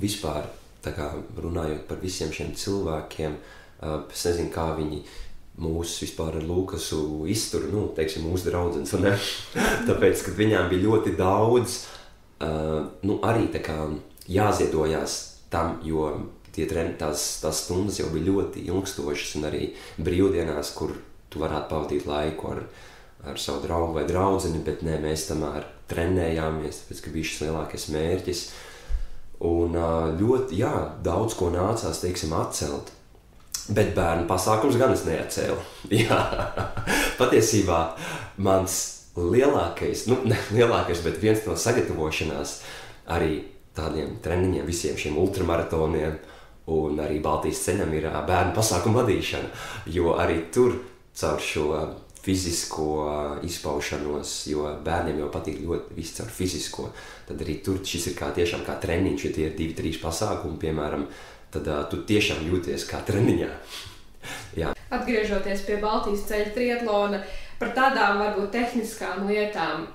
Speaker 2: Vispār, tā kā runājot par visiem šiem cilvēkiem, es nezinu, kā viņi mūs vispār ar Lukasu iztur, teiksim, mūsu draudzenes, un ne? Tāpēc, kad viņām bija ļoti daudz, arī tā kā jāziedojās tam, jo tās stundas jau bija ļoti ilgstošas, un arī brīvdienās, kur tu varētu pavadīt laiku ar savu draugu vai draudzeni, bet nē, mēs tamēr trenējāmies, tāpēc, ka bija šis lielākais mērķis, un ļoti, jā, daudz ko nācās, teiksim, atcelt. Bet bērnu pasākums gan es neatcēlu. Jā, patiesībā mans lielākais, ne lielākais, bet viens no sagatavošanās arī tādiem treniņiem, visiem šiem ultramaratoniem un arī Baltijas ceļam ir bērnu pasākumu vadīšana, jo arī tur caur šo fizisko izpaušanos, jo bērniem jau patīk ļoti viss caur fizisko, tad arī tur šis ir tiešām kā treniņš, jo tie ir 2-3 pasākumi, piemēram, tad tu tiešām jūties kā treniņā. Jā.
Speaker 1: Atgriežoties pie Baltijas ceļa triatlona, par tādām varbūt tehniskām lietām,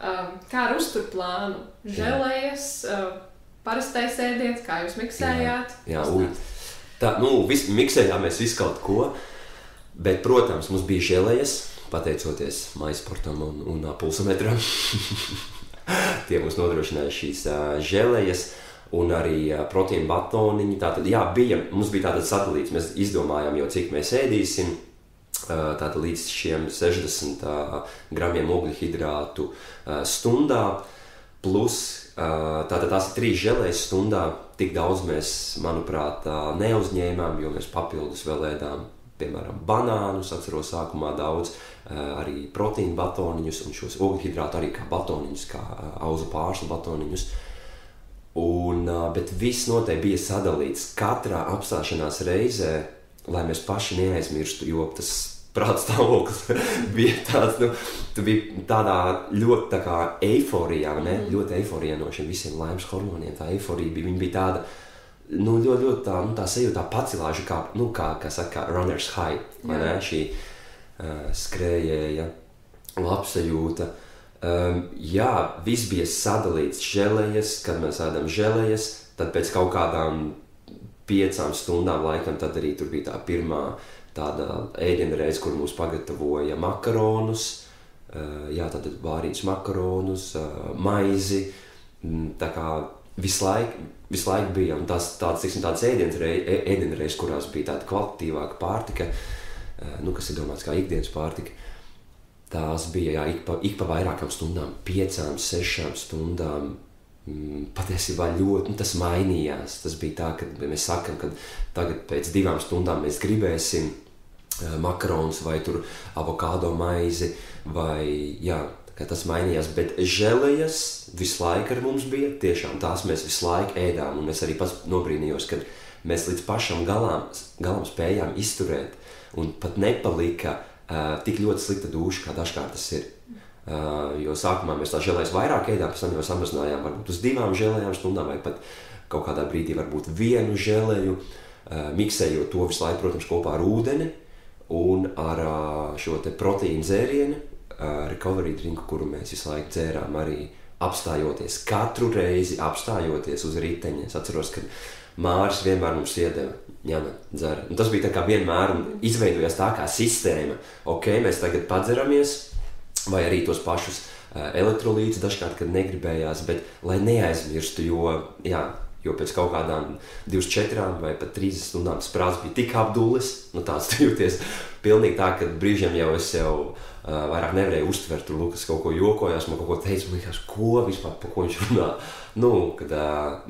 Speaker 1: kā ar uzturplānu, želejas, parastais ēdiens, kā jūs miksējāt?
Speaker 2: Jā, miksējāmies visu kaut ko, bet, protams, mums bija želejas, pateicoties MySportam un pulsometram. Tie mums nodrošināja šīs želejas. Un arī proteīna batoniņi. Tātad, jā, mums bija tātad satelīts, mēs izdomājām jau, cik mēs ēdīsim, tātad līdz šiem 60 gramiem ogļhidrātu stundā, plus tātad tās ir 3 želejas stundā, tik daudz mēs, manuprāt, neuzņēmām, jo mēs papildus vēl ēdām, piemēram, banānus, atceros sākumā daudz, arī proteīna batoniņus un šos ogļhidrātu arī kā batoniņus, kā auzu pārslu batoniņus. Bet viss noteikti bija sadalīts katrā apstāšanās reizē, lai mēs paši neaizmirstu, jo tas prāta stāvoklis bija tāds, tu biji tādā ļoti tā kā eiforijā, ne? Ļoti eiforijā no šiem visiem laimes hormoniem. Tā eiforija bija, viņa bija tāda, ļoti tā sajūta, tā pacilāža, kā saka, runner's high, vai ne? Šī skrējēja labsajūta. Jā, viss bija sadalīts želejas, kad mēs ēdam želejas, tad pēc kaut kādām 5 stundām laikam, tad arī tur bija tā pirmā tāda ēdiena reize, kur mums pagatavoja makaronus, jā, tad vārītus makaronus, maizi, tā kā visu laiku bija, un tādas ēdienreizes, kurās bija tāda kvalitatīvāka pārtika, kas ir domāts kā ikdienas pārtika, tās bija ik pa vairākām stundām, 5, 6 stundām. Patiesībā ļoti tas mainījās. Tas bija tā, ka mēs sakam, ka tagad pēc 2 stundām mēs gribēsim makaronus vai tur avokādo maizi, vai tas mainījās, bet želejas visu laiku ar mums bija, tiešām tās mēs visu laiku ēdām, un es arī pats nobrīnījos, kad mēs līdz pašam galam spējām izturēt, un pat nepalika tik ļoti slikta dūša, kā dažkārt tas ir. Jo sākumā mēs tā želejas vairāk ēdām, pēc tam jau samazinājām varbūt uz 2 želejām stundām, vai pat kaut kādā brīdī varbūt 1 želeju, miksējot to visu laiku, protams, kopā ar ūdeni un ar šo te proteīnu dzērienu, recovery drinku, kuru mēs visu laiku dzērām arī apstājoties, katru reizi apstājoties uz riteņa. Es atceros, ka Māris vienmēr mums iedeva, dzer. Un tas bija tā kā vienmēr un izveidojās tā kā sistēma. Ok, mēs tagad padzeramies, vai arī tos pašus elektrolītus dažkārt, kad negribējās, bet lai neaizmirstu, jo pēc kaut kādām 24 vai pat 30 stundām tas prāts bija tik apdulis, tāds jūties pilnīgi tā, ka brīžiem jau es vairāk nevarēju uztvert, tur Lukas kaut ko jokojās, man kaut ko teica, man likās, ko vispār, pa ko viņš runā, kad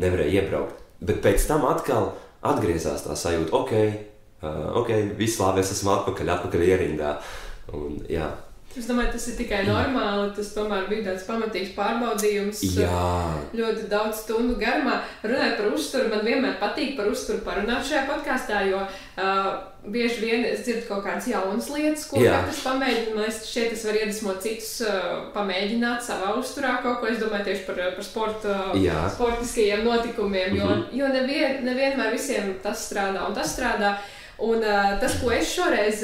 Speaker 2: nevarēju iebraukt. Bet pēc tam atkal atgriezās tā sajūta, ok, viss labi, es esmu atpakaļ ierindā, un
Speaker 1: Es domāju, tas ir tikai normāli, tas tomēr bija tāds pamatīgs pārbaudījums ļoti daudz stundu garumā. Runājot par uzturu, man vienmēr patīk par uzturu parunāt šajā podkāstā, jo bieži vien es dzirdu kaut kādas jaunas lietas, ko katrs pamēģina. Man šķiet, es varu iedvesmot citus pamēģināt savā uzturā kaut ko. Es domāju tieši par sportiskajiem notikumiem, jo nevienmēr visiem tas strādā un tas strādā. Un tas, ko es šoreiz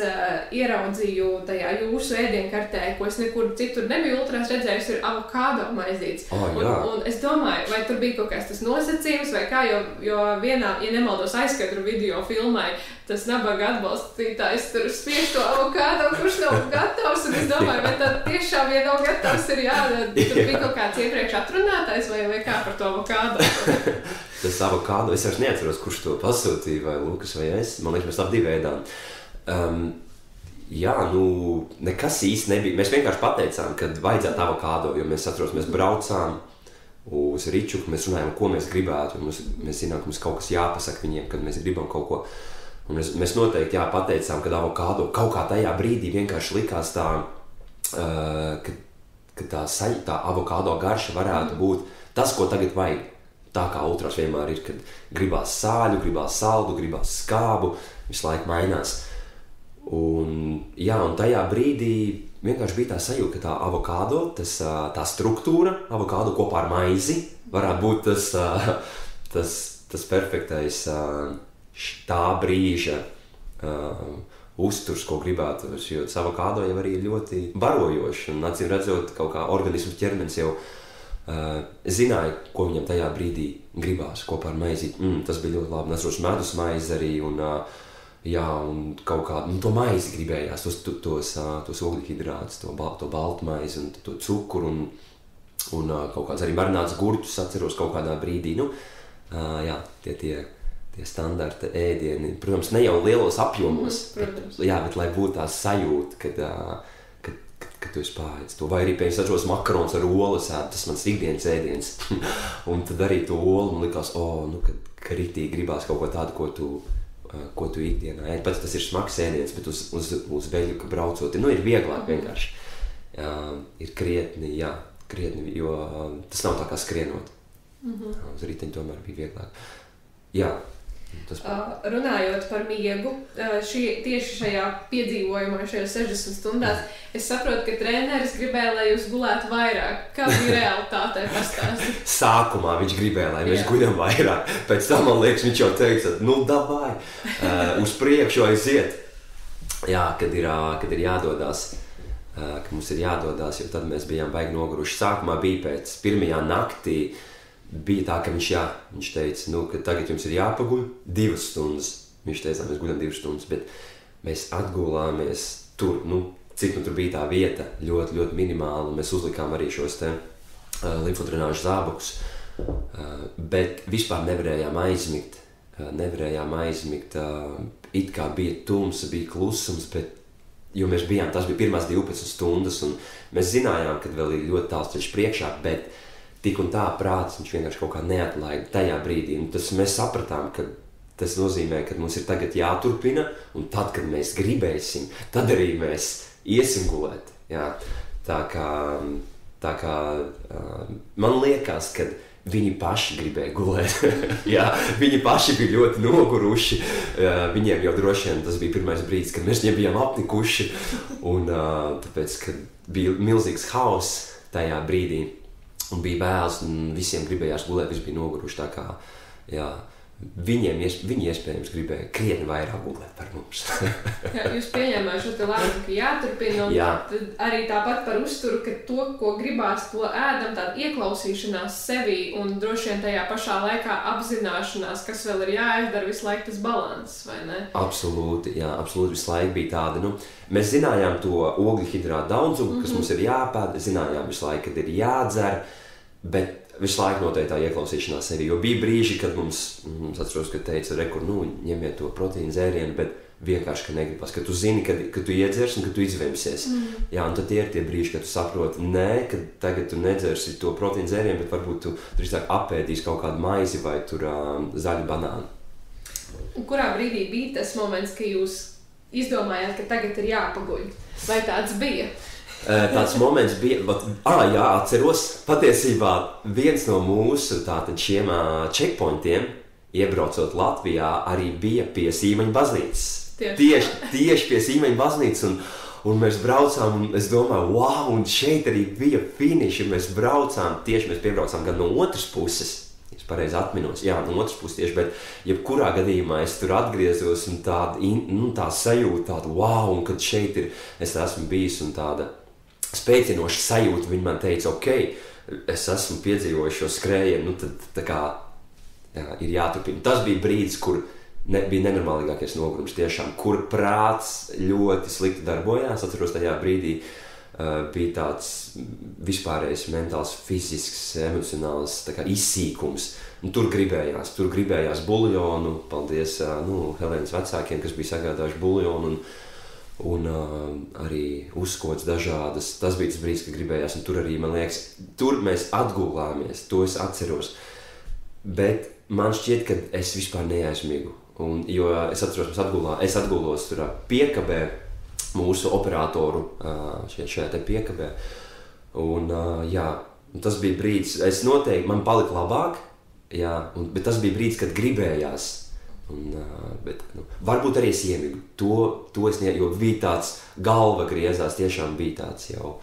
Speaker 1: ieraudzīju tajā jūsu ēdienkartē, ko es nekur citur nebiju ultrās redzējusi, ir avokādo maizītes. Un es domāju, vai tur bija kaut kāds tas nosacījums vai kā, jo vienā, ja nemaldos aizskatru video filmai, tas nabaga atbalstītājs tur spiež to avokādo, kurš nav gatavs, un es domāju, vai tad tiešām, ja nav gatavs, ir tur bija kaut kāds iepriekš atrunātais vai kā par to avokādo.
Speaker 2: Tas avokādo, es vairs neatceros, kurš to pasūtīja, vai Lukas vai es. Man liekas, mēs ap 2 ēdām. Nekas īsti nebija. Mēs vienkārši pateicām, ka vajadzētu avokādo, jo mēs braucām uz Ričuku, mēs runājām, ko mēs gribētu, mēs zinām, ka mums kaut kas jāpasaka viņiem, kad mēs gribam kaut ko. Un mēs noteikti pateicām, ka avokādo kaut kā tajā brīdī vienkārši likās tā, ka tā avokādo garša varētu būt tas, ko tagad vajag. Tā kā ultrās vienmēr ir, kad gribās sāļu, gribās saldu, gribās skābu, visu laiku mainās. Un tajā brīdī vienkārši bija tā sajūta, ka tā avokādo, tā struktūra, avokādo kopā ar maizi, varētu būt tas perfektais tā brīža uzturs, ko gribētu, jo tas avokādo jau arī ir ļoti barojošs, un acīm redzot, kaut kā organismu ķermenis jau zināja, ko viņam tajā brīdī gribās kopā ar maizīti. Tas bija ļoti labi. Es rošu medus maizi arī, un kaut kādu, to maizi gribējās, tos ogļhidrātus, to baltu maizi un to cukuru, un kaut kāds arī marināts gurķus atceros kaut kādā brīdī. Tie standarta ēdieni, protams, ne jau lielos apjomos, bet lai būtu tā sajūta, kad tu esi pāēdis to, vai arī pēc atceros makarons ar olu sēdu, tas mans ikdienas ēdiens. Un tad arī to olu man likās, ka ritīgi gribās kaut ko tādu, ko tu ikdienā ēd. Pats tas ir smags ēdiens, bet uz veļu, ka braucot, ir vieglāk vienkārši. Ir krietni, jo tas nav tā kā skrienot. Uz riteņu tomēr bija vieglāk.
Speaker 1: Runājot par miegu, tieši šajā piedzīvojumā, šajās 60 stundās, es saprotu, ka treneris gribēja, lai jūs gulētu vairāk. Kā bija realitātē pastāstīt?
Speaker 2: Sākumā viņš gribēja, lai mēs guļam vairāk. Pēc tam, man liekas, viņš jau teica, davai, uz priekšu aiziet. Kad ir jādodās, ka mums ir jādodās, jo tad mēs bijām baigi noguruši. Sākumā bija pēc pirmajā naktī, bija tā, ka viņš teica, ka tagad jums ir jāpaguļ 2 stundas. Viņš teica, mēs guļam 2 stundas, bet mēs atgulāmies tur, cik tur bija tā vieta, ļoti, ļoti minimāli. Mēs uzlikām arī šos te limfodrenāžu zābakus, Bet vispār nevarējām aizmigt. It kā bija tumsa, bija klusums, bet, jo mēs bijām, tas bija pirmās 12 stundas, un mēs zinājām, ka vēl ir ļoti tāls ceļš priekšā, bet tik un tā prāts viņš vienkārši kaut kā neatlaida tajā brīdī. Un mēs sapratām, ka tas nozīmē, ka mums ir tagad jāturpina, un tad, kad mēs gribēsim, tad arī mēs iesim gulēt. Jā. Tā kā man liekas, ka viņi paši gribēja gulēt. Jā, viņi paši bija ļoti noguruši. Viņiem jau droši vien tas bija pirmais brīdis, kad mēs viņiem bijām apnikuši. Un tāpēc, kad bija milzīgs hauss tajā brīdī, un bija vēls, un visiem gribējās gulēt, visi bija noguruši. Tā kā, jā, viņi iespējams gribēja krietni vairāk gulēt par mums.
Speaker 1: Jā, jūs pieņēmāt šo te lēmumu, ka jāturpina, un tad arī tāpat par uzturu, ka to, ko gribās, to ēdam, tāda ieklausīšanās sevī un droši vien tajā pašā laikā apzināšanās, kas vēl ir jāizdara, visu laiku tas balanss, vai ne?
Speaker 2: Absolūti, jā, absolūti visu laiku bija tāda, mēs zinājām to ogļhidrātu daudzumu, kas mums ir jāpēd, zinājām visu laiku, kad ir jādzer, bet visu laiku noteikti tā ieklausīšanās sevi, jo bija brīži, kad mums atceros, ka teica, rekur, ņemiet to proteīnu dzērienu, bet vienkārši, ka negribas, ka tu zini, ka tu iedzers un ka tu izvemsies. Jā, un tad tie ir tie brīži, kad tu saproti, ka tagad tu nedzersi to proteīnu dzērienu, bet varbūt tu drīzāk apēdīsi kaut kādu maizi vai tur zaļu banānu.
Speaker 1: Un kurā brīdī bija tas moments, ka jūs izdomājāt, ka tagad ir jāpaguļ? Vai tāds bija?
Speaker 2: Tāds moments bija, jā, atceros, patiesībā viens no mūsu šiem checkpointiem, iebraucot Latvijā, arī bija pie Sīmeņa baznīcas. Tieši pie Sīmeņa baznīcas, un mēs braucām, un es domāju, wow, un šeit arī bija finiši, mēs piebraucām gan no otras puses, es pareizi atminos, jā, no otras puses tieši, bet jebkurā gadījumā es tur atgriezos, un tā sajūta, tāda, wow, un kad šeit es esmu bijis, un tāda spēcinoša sajūta, viņi man teica, ok, es esmu piedzīvojis šo skrējienu, tad tā kā ir jāturpina. Tas bija brīdis, kur bija nenormālākais nogurums tiešām, kur prāts ļoti slikti darbojās. Atceros, tajā brīdī bija tāds vispārējais mentāls, fizisks, emocionāls izsīkums. Un tur gribējās buljonu, paldies Helēnas vecākiem, kas bija sagādājuši buljonu, un arī uzkots dažādas. Tas bija tas brīdis, kad gribējās, un tur arī, man liekas, tur mēs atgulāmies, to es atceros. Bet man šķiet, ka es vispār neaizmigu, jo es atceros, es atgulos tur piekabē, mūsu operatoru šajā te piekabē, un jā, tas bija brīdis, es noteikti, man palika labāk, jā, bet tas bija brīdis, kad gribējās. Bet, varbūt arī es iemigu. To es jo bija tāds, galva griezās, tiešām bija tāds jau.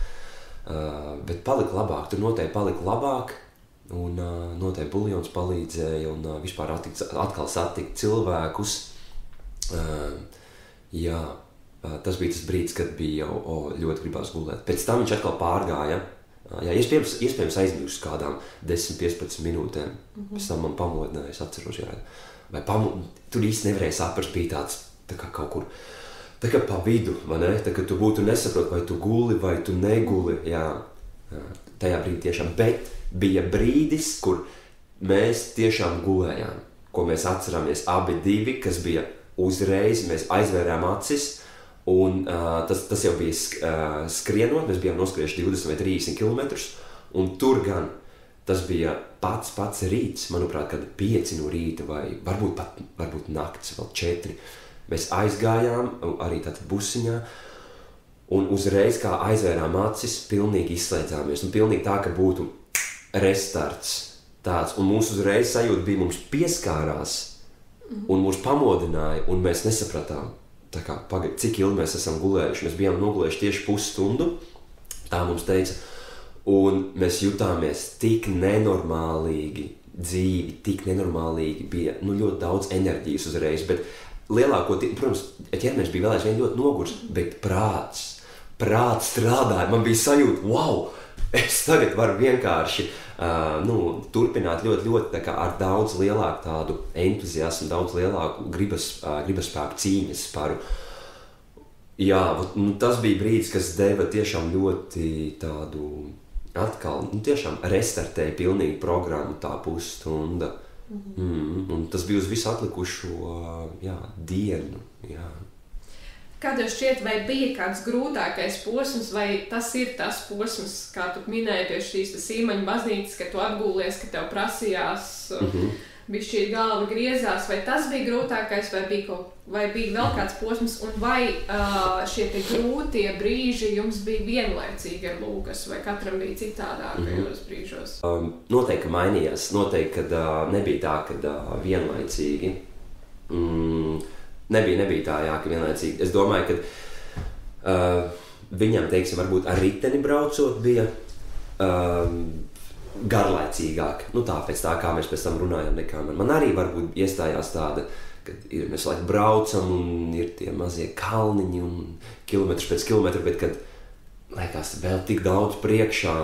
Speaker 2: Bet palika labāk, tur noteikti palika labāk, un noteikti buljons palīdzēja, un vispār atkal satikt cilvēkus. Jā, tas bija tas brīdis, kad bija jau ļoti gribās gulēt. Pēc tam viņš atkal pārgāja. Jā, iespējams aizmīgu uz kādām 10-15 minūtēm. Pēc tam man pamodināja, es atceros, jā. Vai tur īsti nevarēja saprast, bija tāds tā kā kaut kur tā kā pa vidu, vai ne? Tā kā tu būtu nesaprot, vai tu guli, vai tu neguli, jā, tajā brīdī tiešām. Bet bija brīdis, kur mēs tiešām gulējām, ko mēs atceramies abi divi, kas bija uzreiz, mēs aizvērām acis, un tas jau bija skrienot, mēs bijām noskrieši 20 vai 30 kilometrus, un tur gan tas bija pats rīts, manuprāt, kad 5 no rīta vai varbūt nakts, vēl 4. Mēs aizgājām arī tātad busiņā, un uzreiz kā aizvērām acis, pilnīgi izslēdzāmies. Un pilnīgi tā, ka būtu restarts tāds. Un mūsu uzreiz sajūta bija, mums pieskārās un mūs pamodināja, un mēs nesapratām, tā kā, cik ilgi mēs esam gulējuši. Mēs bijām nogulējuši tieši pusstundu, tā mums teica. Un mēs jutāmies tik nenormālīgi dzīvi, tik nenormālīgi bija ļoti daudz enerģijas uzreiz, bet lielākoties, protams, ķermenis bija vēl aizvien ļoti nogurs, bet prāts strādāja, man bija sajūta, wow, es tagad varu vienkārši turpināt ļoti tā kā ar daudz lielāku tādu entuziasmu, daudz lielāku gribas spēku, cīņas sparu. Jā, tas bija brīdis, kas deva tiešām ļoti tādu atkal, tiešām restartēja pilnīgi programmu tā pusstunda. Un tas bija uz visu atlikušo dienu. Jā.
Speaker 1: Kā tev šķiet, vai bija kāds grūtākais posms, vai tas ir tas posms, kā tu minēji pie šīs Sīmaņu baznīcas, ka tu atgūlies, ka tev prasījās, bišķi galva griezās, vai tas bija grūtākais, vai bija vēl kāds posms, un vai šie te grūtie brīži jums bija vienlaicīgi ar Lūkas, vai katram bija citādākajos brīžos?
Speaker 2: Noteikti mainījās, noteikti, kad nebija tā, kad vienlaicīgi. Nebija tā, ka vienlaicīgi. Es domāju, ka viņam, teiksim, varbūt ar riteni braucot bija garlaicīgāk. Tāpēc tā, kā mēs pēc tam runājam, nekā man arī varbūt iestājās tāda, kad mēs laiku braucam un ir tie mazie kalniņi un kilometrs pēc kilometra, bet kad liekas vēl tik daudz priekšā.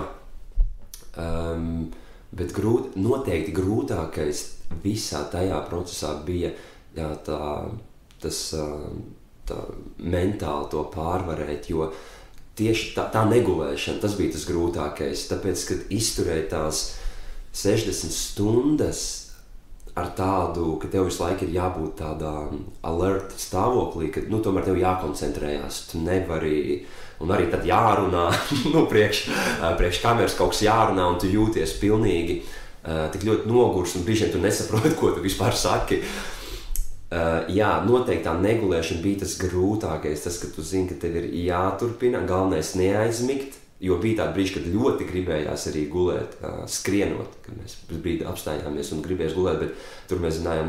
Speaker 2: Bet noteikti grūtākais visā tajā procesā bija tā mentāli to pārvarēt, jo tieši tā negulēšana, tas bija tas grūtākais, tāpēc, kad izturēja tās 60 stundas ar tādu, ka tev visu laiku ir jābūt tādā alert stāvoklī, ka, tomēr tev jākoncentrējās, tu nevari, un arī tad jārunā, priekš kameras kaut kas jārunā, un tu jūties pilnīgi tik ļoti nogurs, un brīžiem tu nesaproti, ko tu vispār saki. Noteikti tā negulēšana bija tas grūtākais, tas, ka tu zini, ka tev ir jāturpina, galvenais neaizmigt, jo bija tāda brīža, kad ļoti gribējās arī gulēt, skrienot, kad mēs brīdi apstājāmies un gribējās gulēt, bet tur mēs zinājām,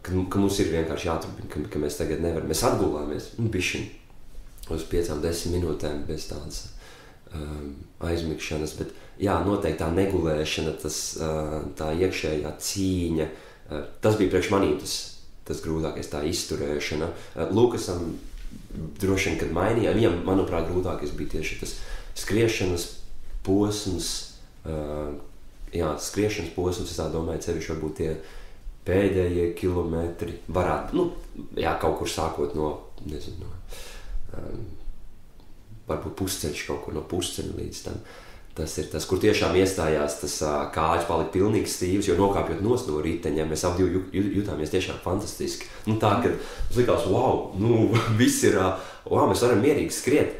Speaker 2: ka mums ir vienkārši jāturpina, ka mēs tagad nevaram. Mēs atgulāmies, bišķiņ uz 5-10 minūtēm bez tādas aizmigšanas, bet noteikti tā negulēšana, tā iekšējā cīņa, tas bija priekš manī tas grūtākais, tā izturēšana. Lukasam droši vien, kad mainījām, viņam, manuprāt, grūtākais bija tieši tas skriešanas posms. Skriešanas posms, es tā domāju, sevišķi varbūt tie pēdējie kilometri varētu, kaut kur sākot no varbūt pusceļš, kaut kur no pusceļa līdz tam. Tas ir tas, kur tiešām iestājās, tas kājas palika pilnīgi stīvs, jo nokāpjot no riteņiem, mēs abi jutāmies tiešām fantastiski. Tā, kad mums likās, viss ir, mēs varam mierīgi skriet.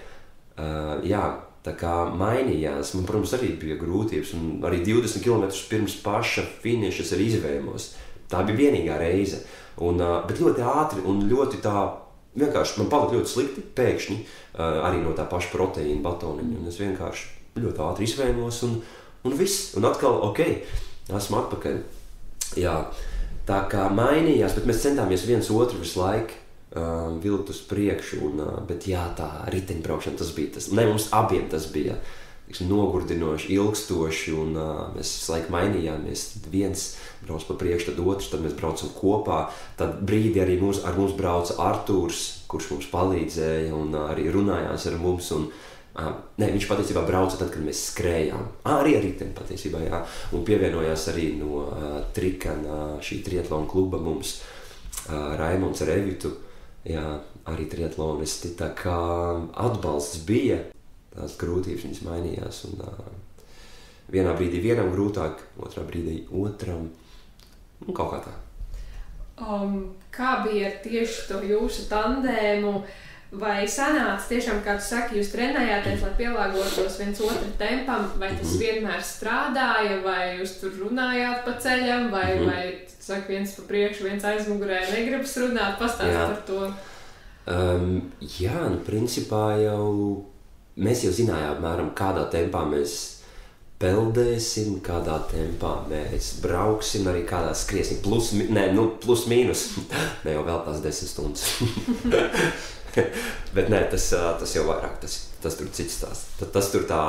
Speaker 2: Tā kā mainījās, man, protams, arī bija grūtības, un arī 20 km pirms paša finiša es arī izvēmos. Tā bija vienīgā reize, bet ļoti ātri un ļoti tā, vienkārši man palika ļoti slikti, pēkšņi, arī no tā paša proteīna batoniņa, un es vienkārši ļoti ātri izvēmos un viss, un atkal, esmu atpakaļ. Tā kā mainījās, bet mēs centāmies viens otru visu laiku vilkt uz priekšu, bet tā riteņbraukšana, tas bija tas, mums abiem tas bija nogurdinoši, ilgstoši, un mēs visu laiku mainījāmies, tad viens brauc pa priekšu, tad otrs, tad mēs braucam kopā, tad brīdi arī ar mums brauca Artūrs, kurš mums palīdzēja un arī runājās ar mums, un viņš patiesībā brauca tad, kad mēs skrējām. Arī ar riteni patiesībā, un pievienojās arī no Trikana, šī triatlona kluba mums, Raimonds ar Evitu, arī triatlonisti, tā kā atbalsts bija, tās grūtības viņas mainījās, un vienā brīdī vienam grūtāk, otrā brīdī otram, kaut kā tā.
Speaker 1: Kā bija ar tieši to jūsu tandēmu? Vai sanāca tiešām, kā tu saki, jūs trenējāties, lai pielāgotos viens otru tempam, vai tas vienmēr strādāja, vai jūs tur runājāt pa ceļam, vai tu saki, viens pa priekšu, viens aizmugurē, negribas runāt, pastāst par to?
Speaker 2: Principā jau mēs jau zinājām, apmēram, kādā tempā mēs peldēsim, kādā tempā mēs brauksim, arī kādā skriesim, plus mīnus, ne jau vēl tās 10 stundas. Bet tas jau vairāk, tas tur cits tās. Tas tur tā,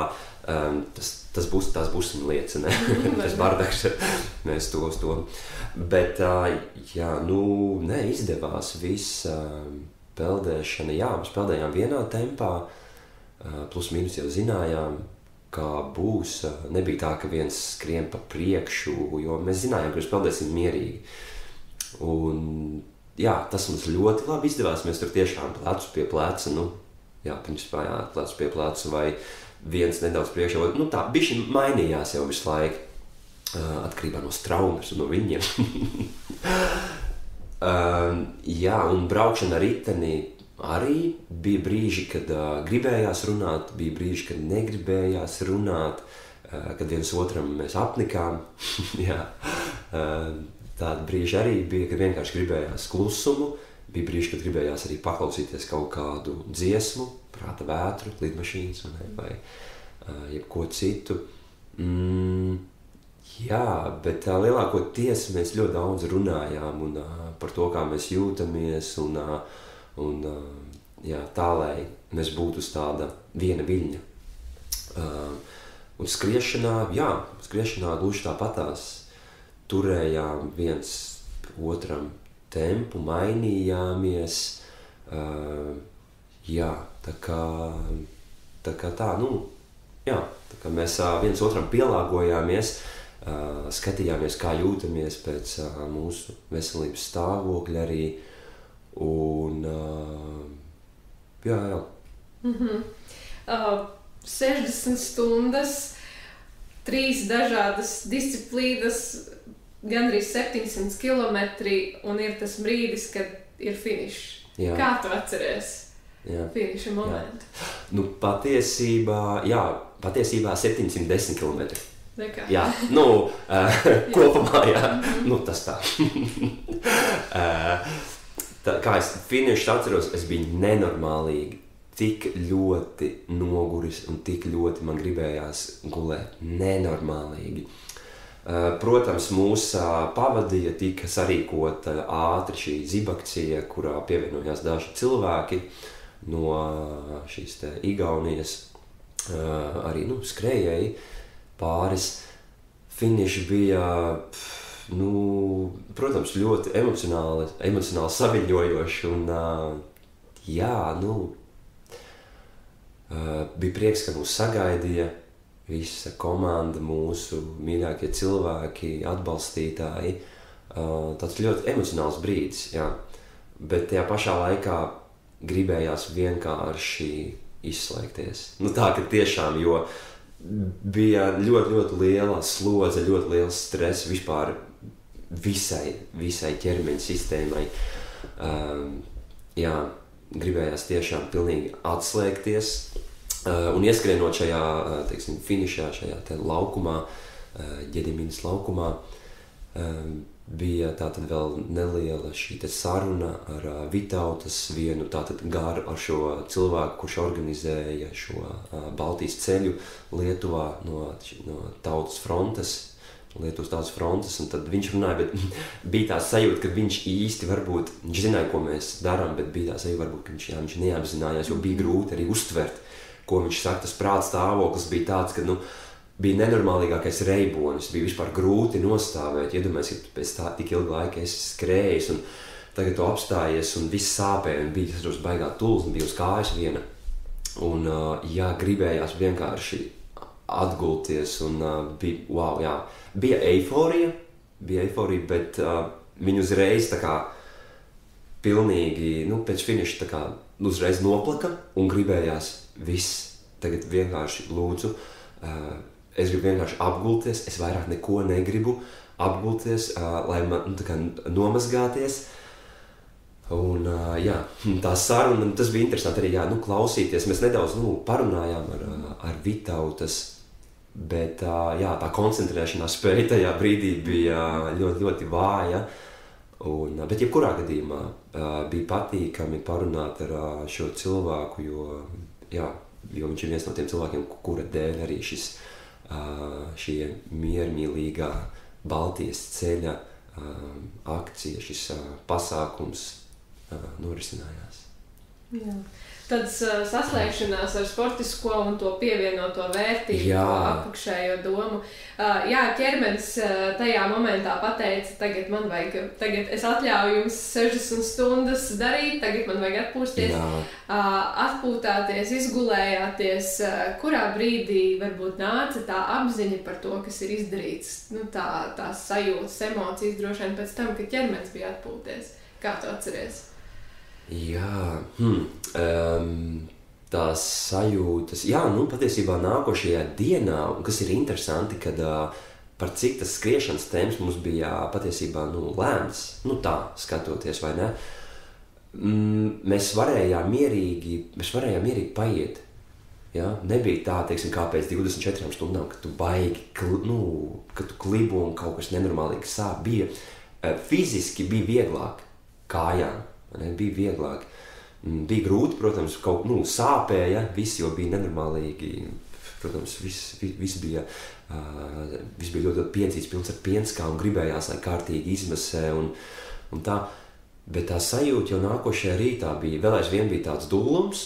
Speaker 2: tas būs lietas, ne? Tas bardaks, mēs to. Bet, izdevās viss peldēšana. Mēs peldējām vienā tempā, plus mīnus jau zinājām, kā būs. Nebija tā, ka viens skrien pa priekšu, jo mēs zinājām, ka mēs peldēsim mierīgi. Un tas mums ļoti labi izdevās. Mēs tur tiešām plecu pie pleca, plecu pie pleca, vai viens nedaudz priekšā. Nu tā, bišķi mainījās jau visu laiku, atkarībā no straumes un no viņiem. Jā, un braukšana ar riteni arī bija brīži, kad gribējās runāt, bija brīži, kad negribējās runāt, kad viens otram mēs apnikām. Jā. Tādi brīži arī bija, kad vienkārši gribējās klusumu, bija brīži, kad gribējās arī paklausīties kaut kādu dziesmu, prāta vētru, lidmašīnas vai jebko citu. Jā, bet lielākoties mēs ļoti daudz runājām un par to, kā mēs jūtamies un jā, tā, lai mēs būtu uz tāda viena viļņa. Un skriešanā gluži tāpatās turējām viens otram tempu, mainījāmies. Jā, tā kā tā, jā, tā kā mēs viens otram pielāgojāmies, skatījāmies, kā jūtamies pēc mūsu veselības stāvokļa arī. Un, jā.
Speaker 1: 60 stundas, 3 dažādas disciplīnas, gandrīz 700 kilometri, un ir tas brīdis, kad ir finišs.
Speaker 2: Jā.
Speaker 1: Kā tu atceries finiša momentu?
Speaker 2: Nu, patiesībā 710 kilometri.
Speaker 1: Nekā.
Speaker 2: Jā, kopumā, jā. Tas tā. Kā es finišu atceros, es biju nenormālīgi, tik ļoti noguris un tik ļoti man gribējās gulēt. Nenormālīgi. Protams, mūs pavadīja, tika sarīkota ātri šī zibakcija, kurā pievienojās daži cilvēki no šīs te Igaunijas, arī skrējēji pāris. Finiši bija, protams, ļoti emocionāli saviņojoši un bija prieks, ka mūs sagaidīja visa komanda, mūsu mīļākie cilvēki, atbalstītāji. Tāds ļoti emocionāls brīdis, jā. Bet tajā pašā laikā gribējās vienkārši izslēgties. Tā, ka tiešām, jo bija ļoti, ļoti liela slodze, ļoti liels stress vispār visai ķermeņa sistēmai. Jā, gribējās tiešām pilnīgi atslēgties. Un ieskrienot šajā, finišā, šajā te laukumā, Ģediminas laukumā, bija tātad vēl neliela šī te saruna ar Vitautas vienu tātad garu ar šo cilvēku, kurš organizēja šo Baltijas ceļu Lietuvā no Tautas frontes, Lietuvas Tautas frontes, un tad viņš runāja, bet bija tā sajūta, ka viņš īsti varbūt, viņš zināja, ko mēs darām, bet bija tā sajūta, varbūt, ka viņš neapzinājās, jo bija grūti arī uztvert, ko viņš saka, tas prāta stāvoklis bija tāds, ka, bija nenormālīgākais reibonis, bija vispār grūti nostāvēt, iedomājies, ka pēc tā tik ilga laika esi skrējis, un tagad tu apstājies, un viss sāpēja, un bija tas baigā tuls, un bija uz kājas viena, un, gribējās vienkārši atgulties, un bija, wow, jā, bija eiforija, bet viņi uzreiz tā kā pilnīgi, pēc finiša tā kā uzreiz noplaka, un gribējās viss, tagad vienkārši lūdzu, es gribu vienkārši apgulties, es vairāk neko negribu apgulties, lai man tā kā nomazgāties. Un jā, tā saruna, tas bija interesanti arī, klausīties. Mēs nedaudz parunājām ar Vitautas, bet jā, tā koncentrēšanās spēja tajā brīdī bija ļoti, ļoti vāja. Bet jebkurā gadījumā bija patīkami parunāt ar šo cilvēku, jo viņš ir viens no tiem cilvēkiem, kura dēļ arī šī miermīlīgā Baltijas ceļa akcija, šis pasākums norisinājās.
Speaker 1: Jā. Tāds saslēgšanās ar sportisko un to pievienoto vērtību, to apakšējo domu. Jā, ķermenis tajā momentā pateica, tagad es atļauju jums 60 stundas darīt, tagad man vajag atpūsties, atpūtāties, izgulējāties. Kurā brīdī varbūt nāca tā apziņa par to, kas ir izdarīts, tās sajūtas, emocijas droši vien pēc tam, kad ķermenis bija atpūties. Kā tu atceries?
Speaker 2: Jā, tās sajūtas, jā, nu patiesībā nākošajā dienā, un kas ir interesanti, kad par cik tas skriešanas temps mums bija patiesībā, nu, lēns, nu tā, skatoties, vai ne, mēs varējām mierīgi paiet, ja? Nebija tā, teiksim, kā pēc 24 stundām, kad tu baigi, kad tu klibo un kaut kas nenormālīgi sāp, fiziski bija vieglāk kājām, ne? Bija vieglāk. Bija grūti, protams, sāpēja, viss jau bija nenormālīgi, protams, viss bija ļoti piensīts, pilns ar pienskām, gribējās, lai kārtīgi izmasē un tā, bet tā sajūta jau nākošajā rītā bija, vēl aizvien bija tāds dullums,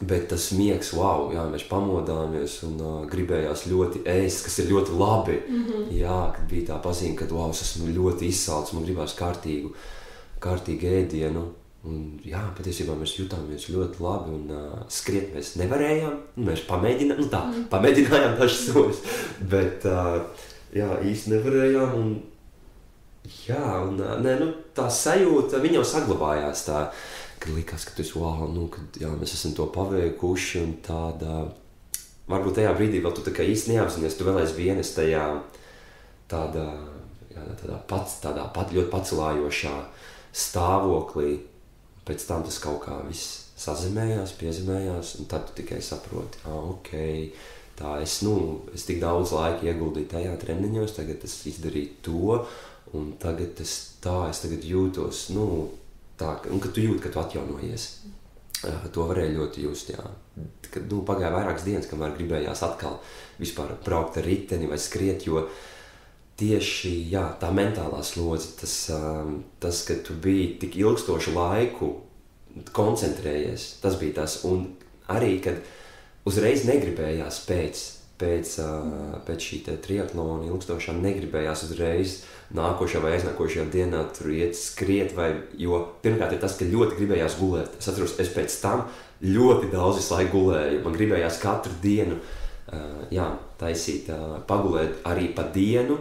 Speaker 2: bet tas miegs, wow, jā, mēs pamodāmies un gribējās ļoti ēst, kas ir ļoti labi, jā, kad bija tā pazīme, ka, wow, es esmu ļoti izsalcis, man gribās kārtīgu ēdienu. Un, jā, patiesībā mēs jutāmies ļoti labi un skriet mēs nevarējām, mēs pamēģinājām dažas soļus, bet jā, īsti nevarējām un jā, un tā sajūta, viņa jau saglabājās tā, kad likās, ka tu esi wow, kad jā, mēs esam to paveikuši un tādā, varbūt tajā brīdī vēl tu tā kā īsti neapzinies, tu vēl aizvien esi tajā tādā ļoti pacelājošā stāvoklī. Pēc tam tas kaut kā viss sazemējās, piezemējās, un tad tu tikai saproti, ok, tā es tik daudz laika ieguldīju tajā treniņos, tagad es izdarīju to, un tagad es tagad jūtos, tā, un kad tu jūti, ka tu atjaunojies. To varēja ļoti just, jā. Kad, pagāja vairākas dienas, kamēr gribējās atkal vispār braukt ar riteni vai skriet, jo tieši, jā, tā mentālā slodze, tas, ka tu biji tik ilgstošu laiku koncentrējies, tas bija tas, un arī, kad uzreiz negribējās pēc šī triatlona ilgstošā, negribējās uzreiz nākošā vai aiznākošajā dienā tur iet skriet, jo pirmkārt ir tas, ka ļoti gribējās gulēt. Es atceros, es pēc tam ļoti daudz visu laiku gulēju, man gribējās katru dienu, taisīt, pagulēt arī pa dienu,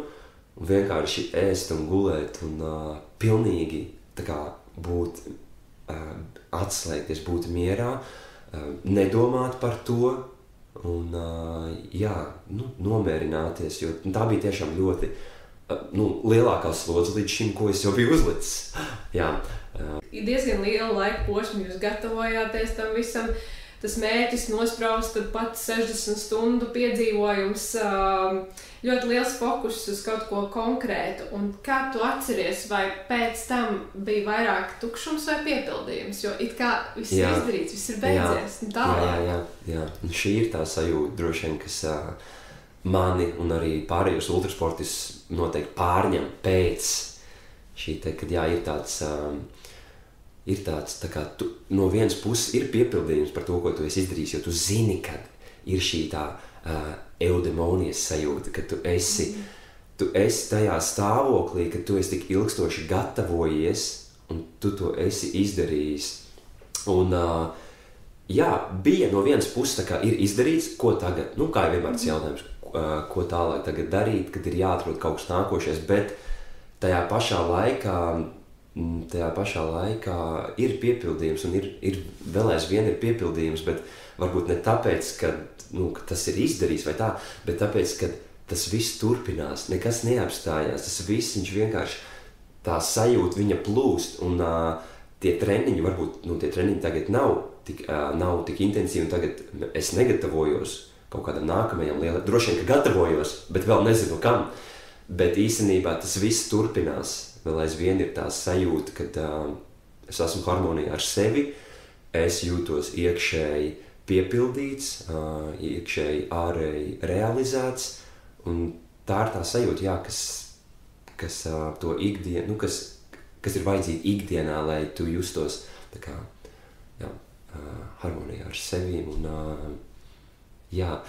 Speaker 2: un vienkārši ēst un gulēt un pilnīgi tā kā būt, atslēgties, būt mierā, nedomāt par to un nomierināties, jo tā bija tiešām ļoti lielākā slodze līdz šim, ko es jau biju uzlicis. Jā.
Speaker 1: Ir diezgan liela laika posma, jūs gatavojāties tam visam. Tas mērķis nospraust, tad pats 60 stundu piedzīvojums, ļoti liels fokus uz kaut ko konkrētu. Un kā tu atceries, vai pēc tam bija vairāk tukšums vai piepildījums? Jo it kā viss ir izdarīts, viss ir beidzies.
Speaker 2: Jā. Un šī ir tā sajūta, droši vien, kas mani un arī pārējos ultrasportis noteikti pārņem pēc šī te, kad jā, ir tāds, tā kā tu, no vienas puses ir piepildījums par to, ko tu esi izdarījis, jo tu zini, kad ir šī tā eudemonijas sajūta, ka tu esi tajā stāvoklī, ka tu esi tik ilgstoši gatavojies un tu to esi izdarījis. Un jā, bija no vienas puses, tā kā ir izdarīts, ko tagad, kā jau vienmēr tas jautājums, ko tālāk tagad darīt, kad ir jāatrod kaut kas nākošais, bet tajā pašā laikā ir piepildījums un ir vēl aizvien ir piepildījums, bet varbūt ne tāpēc, ka tas ir izdarīts vai tā, bet tāpēc, ka tas viss turpinās, nekas neapstājās, tas viss, viņš vienkārši tā sajūta, viņa plūst un tie treniņi, varbūt tie treniņi tagad nav tik intensīvi un tagad es negatavojos kaut kādam nākamajam lielam, droši vien, ka gatavojos, bet vēl nezinu kam, bet īstenībā tas viss turpinās. Vēl aizvien ir tā sajūta, kad es esmu harmonijā ar sevi, es jūtos iekšēji piepildīts, iekšēji ārēji realizēts, un tā ir tā sajūta, jā, kas to ikdienu, kas ir vajadzīga ikdienā, lai tu justos tā kā, jā, harmonijā ar sevi, un jā,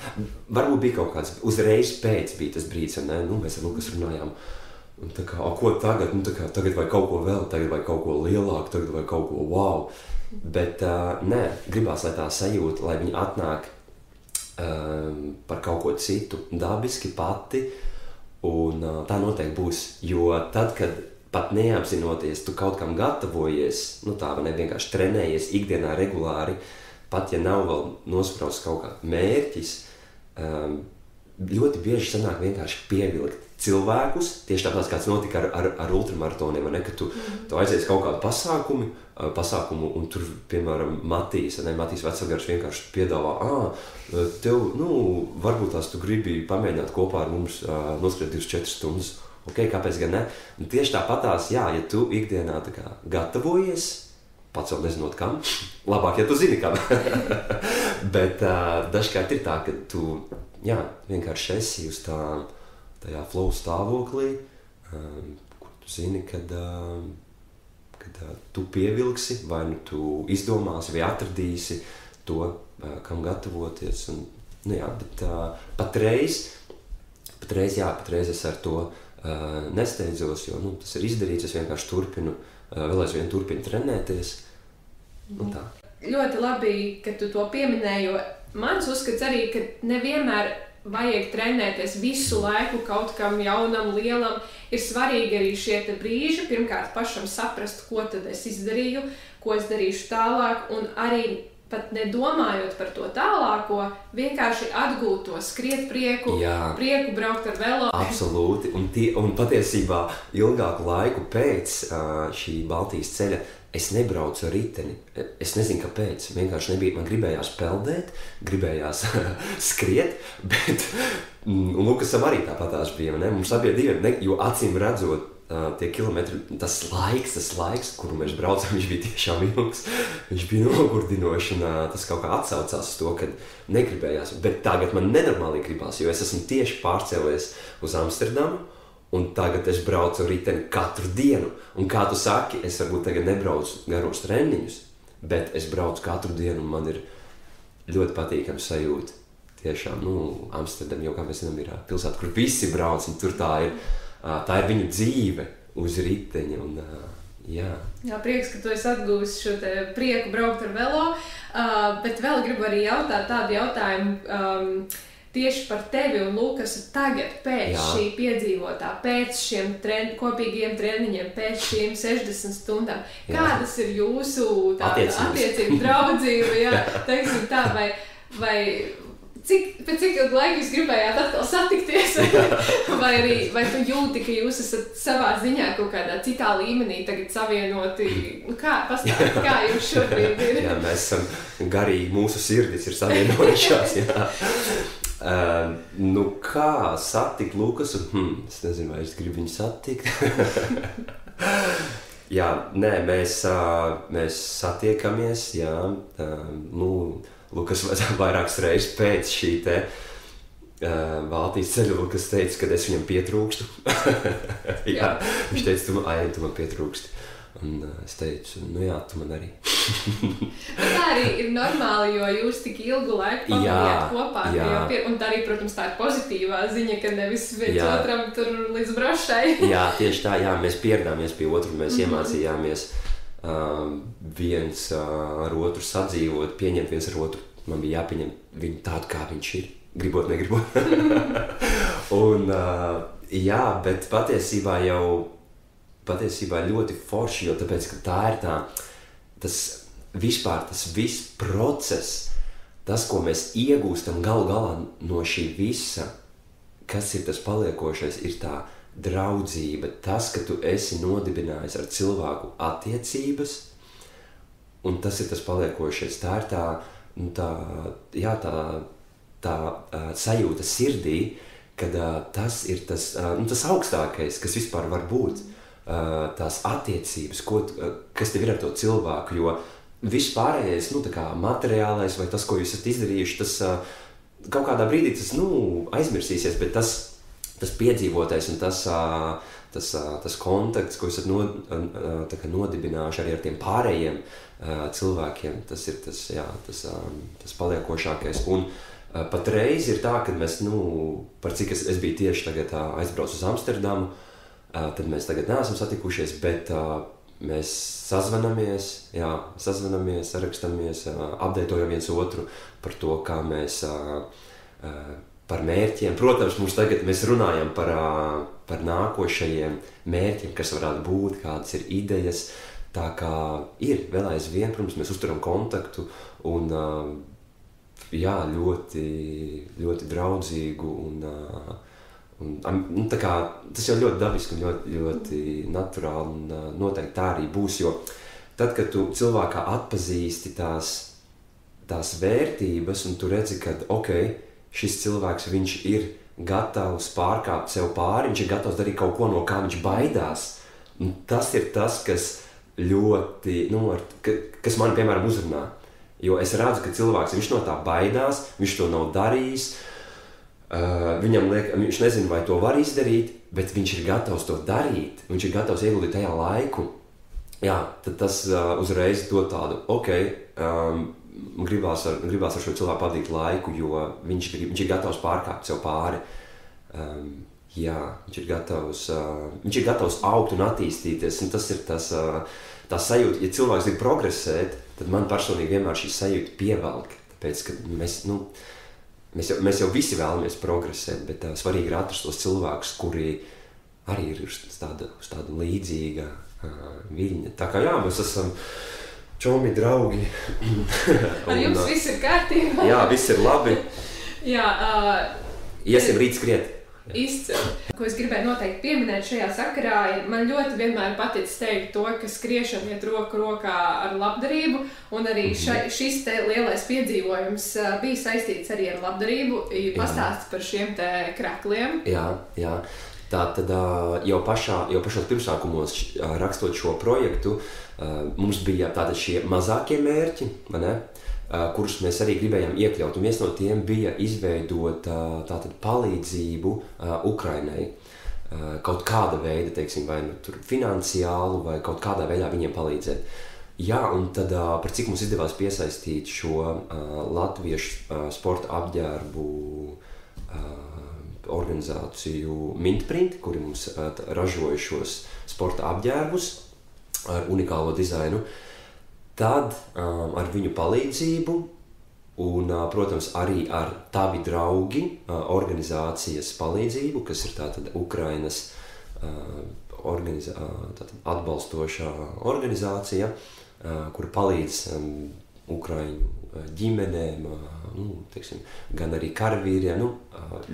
Speaker 2: varbūt bija kaut kāds, uzreiz pēc bija tas brīdis, un mēs ar Lukas runājām, un tā kā, ko tagad? Tagad vai kaut ko vēl, tagad vai kaut ko lielāku, tagad vai kaut ko wow. Bet nē, gribās, lai tā sajūta, lai viņa atnāk par kaut ko citu dabiski pati, un tā noteikti būs. Jo tad, kad pat neapzinoties, tu kaut kam gatavojies, tā vai ne vienkārši trenējies ikdienā regulāri, pat ja nav vēl nosprausts kaut kāds mērķis, ļoti bieži sanāk vienkārši pievilkt cilvēkus, tieši tāpēc kāds notika ar ultramaratoniem, vai ne, ka tu aizies kaut kādu pasākumu un tur, piemēram, Matīs Vecagars vienkārši piedāvā, tev, varbūt tās tu gribi pamēģināt kopā ar mums noskriet 24 stundas. Ok, kāpēc gan ne? Un tieši tāpatās, ja tu ikdienā tā kā gatavojies, pats vēl nezinot kam, labāk, ja tu zini kam. Bet dažkārt ir tā, ka tu vienkārši esi uz tajā flow stāvoklī, kur tu zini, kad tu pievilksi, vai nu tu izdomāsi, vai atradīsi to, kam gatavoties. Un, bet patreiz es ar to nesteidzos, jo tas ir izdarīts, es vienkārši vēl aizvien turpinu trenēties. Tā.
Speaker 1: Ļoti labi, ka tu to pieminēji, jo mans uzskats arī, ka nevienmēr vajag trenēties visu laiku kaut kam jaunam, lielam. Ir svarīgi arī šie brīži, pirmkārt pašam saprast, ko tad es izdarīju, ko es darīšu tālāk, un arī pat nedomājot par to tālāko, vienkārši atgūt to skriet prieku, prieku braukt ar velo.
Speaker 2: Absolūti, un patiesībā ilgāku laiku pēc šī Baltijas ceļa es nebraucu ar riteni. Es nezinu, kāpēc. Vienkārši nebija. Man gribējās peldēt, gribējās skriet, bet Lukasam arī tāpatās bija. Ne? Mums abiem diviem, jo acīm redzot, tie kilometri, tas laiks, kuru mēs braucam, viņš bija tiešām ilgs. Viņš bija nogurdinošs un tas kaut kā atsaucās uz to, ka negribējās. Bet tagad man nenormāli gribās, jo es esmu tieši pārcēlies uz Amsterdamu. Un tagad es braucu ar riteni katru dienu. Un kā tu saki, es varbūt tagad nebraucu garos treniņus, bet es braucu katru dienu un man ir ļoti patīkami sajūta. Tiešām, Amsterdam jau, kā mēs zinām, ir pilsēta, kur visi brauc, un tur tā ir viņu dzīve uz riteņa. Un, jā,
Speaker 1: prieks, ka tu esi atgūsi šo prieku braukt ar velo, bet vēl gribu arī jautāt tādu jautājumu, tieši par tevi un Lukasu tagad, pēc šī piedzīvotā, pēc šiem kopīgiem treniņiem, pēc šīm 60 stundām. Kādas ir jūsu attiecību draudzība, teiksim tā, vai pēc cik ilgu laiku jūs gribējāt atkal satikties, vai tu jūti, ka jūs esat savā ziņā kaut kādā citā līmenī tagad savienoti? Kā jums šobrīd ir?
Speaker 2: Jā, mēs esam garīgi, mūsu sirdis ir savienojušās, kā satikt Lukasu? Es nezinu, vai es gribu viņu satikt. Mēs satiekamies, Lukas vairākas reizes pēc šī Baltijas ceļa. Lukas teica, ka es viņam pietrūkstu. Viņš teica, tu man pietrūksti. Un es teicu, tu man arī.
Speaker 1: Tā arī ir normāli, jo jūs tik ilgu laiku pavadījāt kopā. Un tā arī, protams, tā ir pozitīvā ziņa, ka nevis viens otram tur līdz brošai.
Speaker 2: Tieši tā, mēs pieradāmies pie otru, mēs iemācījāmies viens ar otru sadzīvot, pieņemt viens ar otru. Man bija jāpieņem viņu tādu, kā viņš ir, gribot, negribot. Un, bet patiesībā ļoti forši, jo tāpēc, ka tā ir tas viss process, tas, ko mēs iegūstam galu galā no šī visa, kas ir tas paliekošais, ir tā draudzība, tas, ka tu esi nodibinājis ar cilvēku attiecības, un tas ir tas paliekošais. Tā ir tā sajūta sirdī, kad tas ir tas augstākais, kas vispār var būt. Tās attiecības, kas tev ir ar to cilvēku, jo viss pārējais, materiālais vai tas, ko jūs esat izdarījuši, tas kaut kādā brīdī aizmirsīsies, bet tas piedzīvotais un tas kontakts, ko esat nodibinājuši arī ar tiem pārējiem cilvēkiem, tas ir tas paliekošākais. Un patreiz ir tā, ka mēs, par cik es biju tieši tagad aizbraucu uz Amsterdamu, tad mēs tagad neesam satikušies, bet mēs sazvanamies, sarakstamies, apdeitojam viens otru par to, kā mēs par mērķiem. Protams, mēs runājam par nākošajiem mērķiem, kas varētu būt, kādas ir idejas. Tā kā ir vēl aizvien, protams, mēs uzturam kontaktu un ļoti, ļoti draudzīgu un tā kā tas jau ļoti dabiski un ļoti, ļoti naturāli un noteikti tā arī būs, jo tad, kad tu cilvēkā atpazīsti tās vērtības un tu redzi, ka šis cilvēks, viņš ir gatavs pārkāpt sev pāri, viņš ir gatavs darīt kaut ko, no kā viņš baidās. Un tas ir tas, kas ļoti, kas mani, piemēram, uzrunā. Jo es redzu, ka cilvēks, viņš no tā baidās, viņš to nav darījis, viņam liek, viņš nezina, vai to var izdarīt, bet viņš ir gatavs to darīt, viņš ir gatavs ieguldīt tajā laiku. Jā, tad tas uzreiz dod tādu, gribās ar šo cilvēku pavadīt laiku, jo viņš ir gatavs pārkāpt sev pāri. Viņš ir gatavs augt un attīstīties, un tas ir tā sajūta, ja cilvēks grib progresēt, tad man personīgi vienmēr šī sajūta pievelk, tāpēc, ka mēs jau visi vēlamies progresēt, bet svarīgi ir atrast tos cilvēkus, kuri arī ir uz tāda līdzīga viļņa. Tā kā mēs esam čomi, draugi.
Speaker 1: Ar jums viss ir kārtībā?
Speaker 2: Jā, viss ir labi. Iesim rīt skriet.
Speaker 1: Izcili. Ko es gribēju noteikti pieminēt šajā sakarā, man ļoti vienmēr paticis teikt to, ka skriešana iet roku rokā ar labdarību, un arī šis te lielais piedzīvojums bija saistīts arī ar labdarību. Pastāsts par šiem te krakliem.
Speaker 2: Jā. Tātad jau pašos pirmsākumos rakstot šo projektu, mums bija tātad šie mazākie mērķi, kurus mēs arī gribējām iekļaut. Un viens no tiem bija izveidot tātad palīdzību Ukrainai. Kaut kāda veida, teiksim, vai tur finansiālu, vai kaut kādā veidā viņiem palīdzēt. Jā, un tad par cik mums izdevās piesaistīt šo latviešu sporta apģērbu organizāciju Mintprint, kuri mums ražoja šos sporta apģērbus ar unikālo dizainu. Tad ar viņu palīdzību un, protams, arī ar Tavi draugi organizācijas palīdzību, kas ir tātad Ukrainas atbalstošā organizācija, kura palīdz Ukraiņu ģimenēm, teiksim, gan arī karavīriem,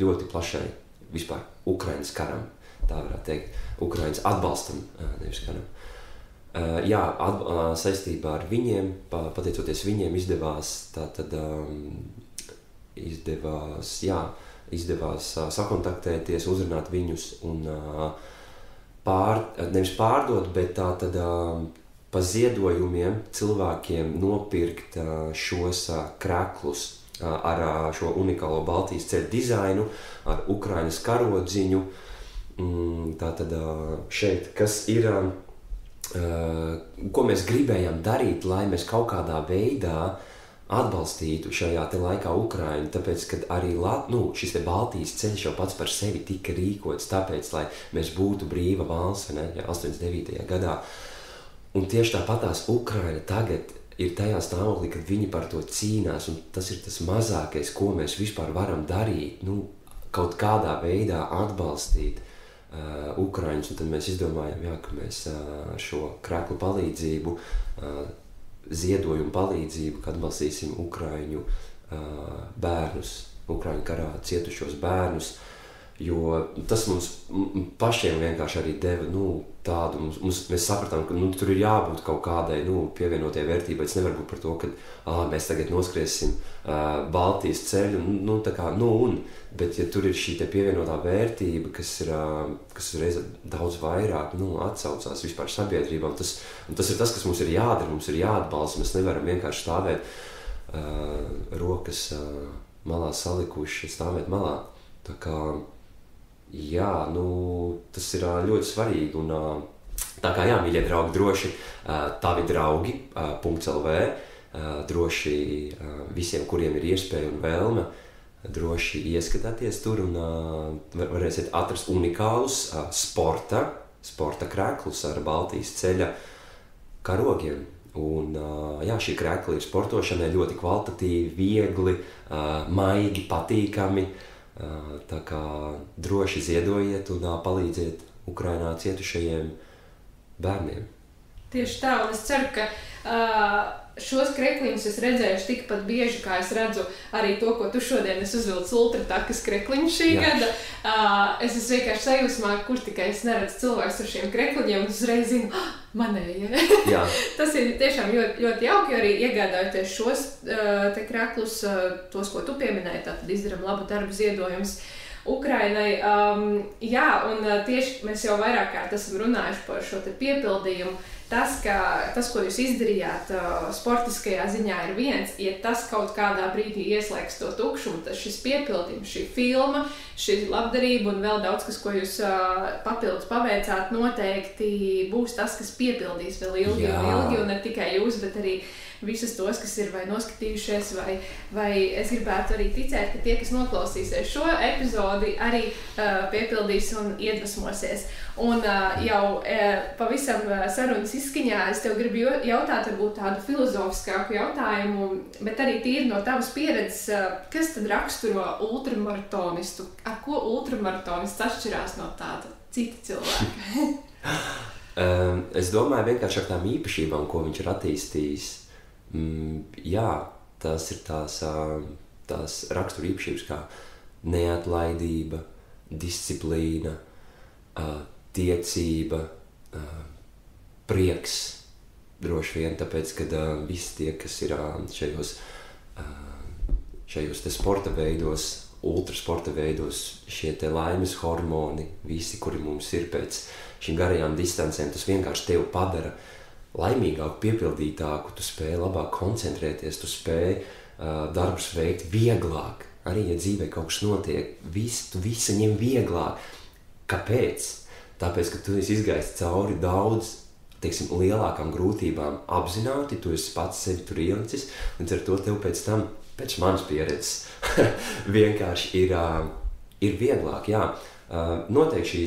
Speaker 2: ļoti plašai vispār Ukrainas karam, tā varētu teikt, Ukrainas atbalstam, nevis karam. Saistībā ar viņiem, pateicoties viņiem, izdevās sakontaktēties, uzrunāt viņus un nevis pārdot, bet pa ziedojumiem cilvēkiem nopirkt šos kraklus ar šo unikālo Baltijas ceļu dizainu, ar Ukrainas karodziņu. Tātad šeit, kas ir... ko mēs gribējām darīt, lai mēs kaut kādā veidā atbalstītu šajā te laikā Ukrainu, tāpēc, kad arī šis te Baltijas ceļš jau pats par sevi tika rīkots, tāpēc, lai mēs būtu brīva valsts, 89. gadā. Un tieši tāpatās Ukraina tagad ir tajā stāvoklī, kad viņi par to cīnās, un tas ir tas mazākais, ko mēs vispār varam darīt, kaut kādā veidā atbalstīt Ukraiņus, un tad mēs izdomājām, ka mēs šo kraklu palīdzību, ziedojumu palīdzību, kad atbalstīsim Ukraiņu bērnus, Ukraiņu karā cietušos bērnus, jo tas mums pašiem vienkārši arī deva tādu, mēs sapratām, ka tur ir jābūt kaut kādai pievienotie vērtībai. Tas nevar būt par to, ka mēs tagad noskriesim Baltijas ceļu, bet ja tur ir šī te pievienotā vērtība, kas reiz daudz vairāk atsaucās vispār sabiedrībā, un tas ir tas, kas mums ir jādara, mums ir jāatbalsta, mēs nevaram vienkārši stāvēt rokas malā salikuši, stāvēt malā. Tā kā tas ir ļoti svarīgi, un tā kā mīļie draugi, droši Tavi draugi.lv, droši visiem, kuriem ir iespēja un vēlme, droši ieskatāties tur un varēsiet atrast unikālus sporta kraklus ar Baltijas ceļa karogiem. Un šī krakli ir sportošanai ļoti kvalitatīvi, viegli, maigi, patīkami. Tā kā droši ziedojiet un palīdziet Ukrainā cietušajiem bērniem.
Speaker 1: Tieši tā, un es ceru, ka šos krekliņus es redzēšu tikpat bieži, kā es redzu arī to, ko tu šodien uzvilci ultratakas krekliņu šī gada. Es esmu vienkārši sajūsmā, kur tikai es neredzu cilvēks ar šiem krekliņiem, un uzreiz zinu, manējie. Tas ir tiešām ļoti, ļoti jauki, jo arī iegādājoties šos te kreklus, tos, ko tu pieminēji, tātad izdaram labu darbu ziedojums Ukrainai. Un tieši mēs jau vairāk kārt esam runājuši par šo te piepildījumu. Tas, ko jūs izdarījāt sportiskajā ziņā, ir viens, ja tas kaut kādā brīdī ieslēgs to tukšumu, tad šis piepildījums, šī filma, šī labdarība un vēl daudz kas, ko jūs papildus paveicāt, noteikti būs tas, kas piepildīs vēl ilgi un ilgi, un ne tikai jūs, bet arī visus tos, kas ir vai noskatījušies, vai es gribētu arī ticēt, ka tie, kas noklausīsies šo epizodi, arī piepildīs un iedvesmosies. Un jau pavisam sarunas izskaņā es tev gribu jautāt varbūt tādu filozofiskāku jautājumu, bet arī tīri no tavas pieredzes, kas tad raksturo ultramaratonistu? Ar ko ultramaratonists atšķirās no tāda cita cilvēka?
Speaker 2: Es domāju vienkārši ar tām īpašībām, ko viņš ir attīstījis. Tas ir tās rakstura īpašības kā neatlaidība, disciplīna, tiecība, prieks, droši vien, tāpēc, ka visi tie, kas ir šajos te sporta veidos, ultrasporta veidos, šie te laimes hormoni, visi, kuri mums ir pēc šīm garajām distancēm, tas vienkārši tevi padara laimīgāku, piepildītāku, tu spēj labāk koncentrēties, tu spēj darbus veikt vieglāk. Arī, ja dzīvē kaut kas notiek, tu visu ņem vieglāk. Kāpēc? Tāpēc, ka tu esi izgājis cauri daudz, teiksim, lielākām grūtībām apzināti, tu esi pats sevi tur ielicis, un ar to tev pēc tam, pēc manas pieredzes, vienkārši ir vieglāk, noteikti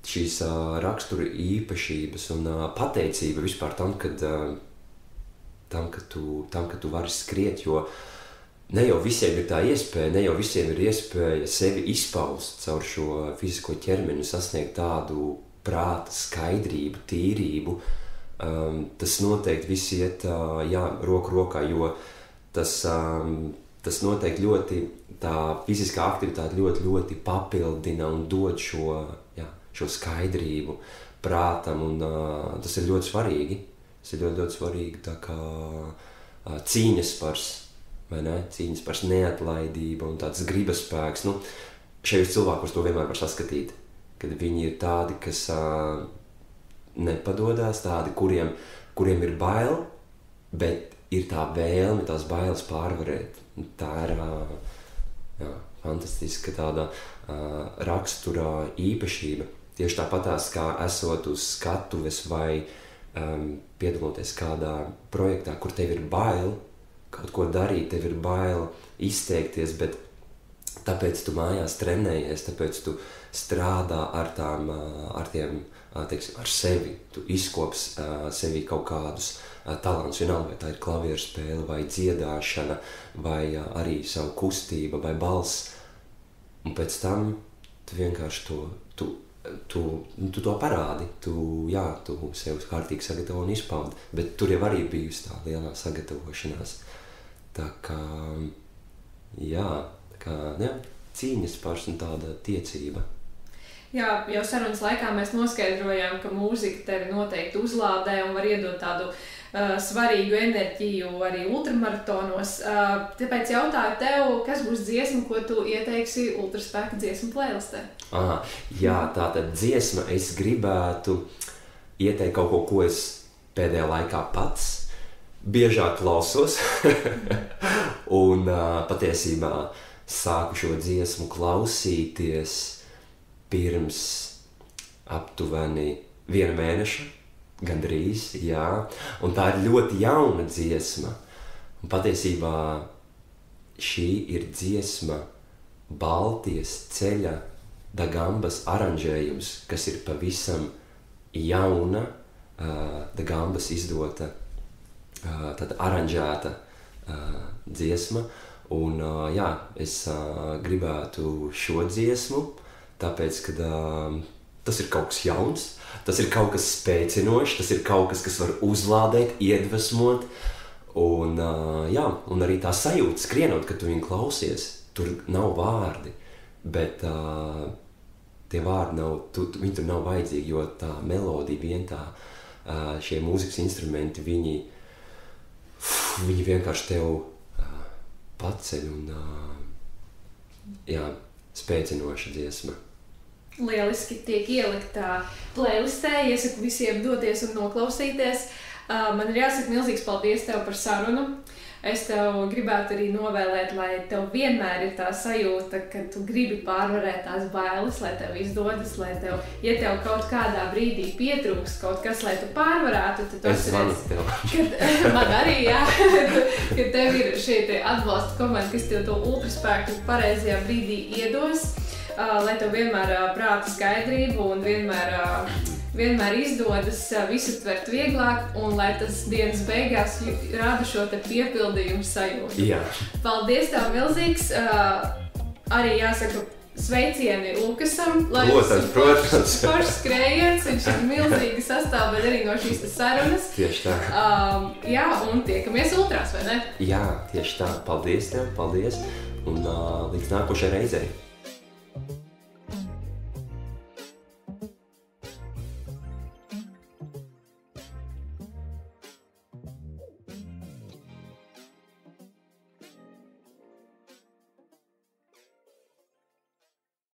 Speaker 2: šīs rakstura īpašības un pateicība vispār tam, ka tu vari skriet, jo ne jau visiem ir tā iespēja, ne jau visiem ir iespēja sevi izpaust caur šo fizisko ķermeni, sasniegt tādu prāta skaidrību, tīrību. Tas noteikti viss iet roku rokā, jo tas noteikti ļoti, tā fiziskā aktivitāte ļoti, ļoti papildina un dod šo skaidrību prātam, un tas ir ļoti svarīgi. Tas ir ļoti, ļoti svarīgi, tā kā cīņas pars, vai ne? Cīņas pars, neatlaidība un tāds gribas spēks. Šajos cilvēkos to vienmēr var saskatīt, kad viņi ir tādi, kas nepadodās, tādi, kuriem ir bail, bet ir tā vēlme tās bailes pārvarēt. Tā ir fantastiska tāda rakstura īpašība. Tieši tāpatās, kā esot uz skatuves vai piedaloties kādā projektā, kur tev ir bail kaut ko darīt, tev ir bail izteikties, bet tāpēc tu mājās trenējies, tāpēc tu strādā ar sevi, tu izkops sevi kaut kādus talantus, vienalga, vai tā ir klavieru spēle, vai dziedāšana, vai arī savu kustība, vai balss, un pēc tam tu vienkārši tu to parādi, tu sev kārtīgi sagatavo un izpaudi, bet tur jau arī bijusi tā lielā sagatavošanās. Tā kā cīņas pars un tāda tiecība.
Speaker 1: Jā, jau sarunas laikā mēs noskaidrojām, ka mūzika tevi noteikti uzlādē un var iedot tādu svarīgu enerģiju arī ultramaratonos. Tāpēc jautāju tev, kas būs dziesma, ko tu ieteiksi ultraspēka dziesmu playlistē?
Speaker 2: Tātad dziesma es gribētu ieteikt kaut ko es pēdējā laikā pats biežāk klausos un patiesībā sāku šo dziesmu klausīties pirms aptuveni 1 mēneša, gandrīz, un tā ir ļoti jauna dziesma. Un patiesībā šī ir dziesma Baltijas ceļa Da Gambas aranžējums, kas ir pavisam jauna, Da Gambas izdota, tad aranžēta dziesma. Un es gribētu šo dziesmu, tāpēc, ka tas ir kaut kas jauns, tas ir kaut kas spēcinošs, tas ir kaut kas, kas var uzlādēt, iedvesmot. Un arī tā sajūta skrienot, kad tu viņu klausies, tur nav vārdi, bet tie vārdi viņi tur nav vajadzīgi, jo tā melodija vien šie mūzikas instrumenti, viņi vienkārši tev paceļ un spēcinoša dziesma.
Speaker 1: Lieliski tiek ieliktā playlistē, iesaku visiem doties un noklausīties. Man ir jāsaka milzīgs paldies tev par sarunu. Es tev gribētu arī novēlēt, lai tev vienmēr ir tā sajūta, ka tu gribi pārvarēt tās bailes, lai tev izdodas, lai tev, ja tev kaut kādā brīdī pietrūks kaut kas, lai tu pārvarētu, tad tu
Speaker 2: atceries,
Speaker 1: man arī, jā, ka tev ir šie atbalsta komanda, kas tev to ultraspēku pareizajā brīdī iedos, lai tev vienmēr prāta skaidrību un vienmēr izdodas visu tvert vieglāk un lai tas dienas beigās rāda šo te piepildījumu sajūtu.
Speaker 2: Jā.
Speaker 1: Paldies tev milzīgs. Arī jāsaka sveicieni Lukasam, lai
Speaker 2: protams.
Speaker 1: Foršs skrējiens, viņš ir milzīgi sastāvdaļa arī no šīs sarunas.
Speaker 2: Tieši tā.
Speaker 1: Jā, un tiekamies ultrās, vai ne?
Speaker 2: Jā, tieši tā. Paldies tev, paldies. Un līdz nākošai reizei.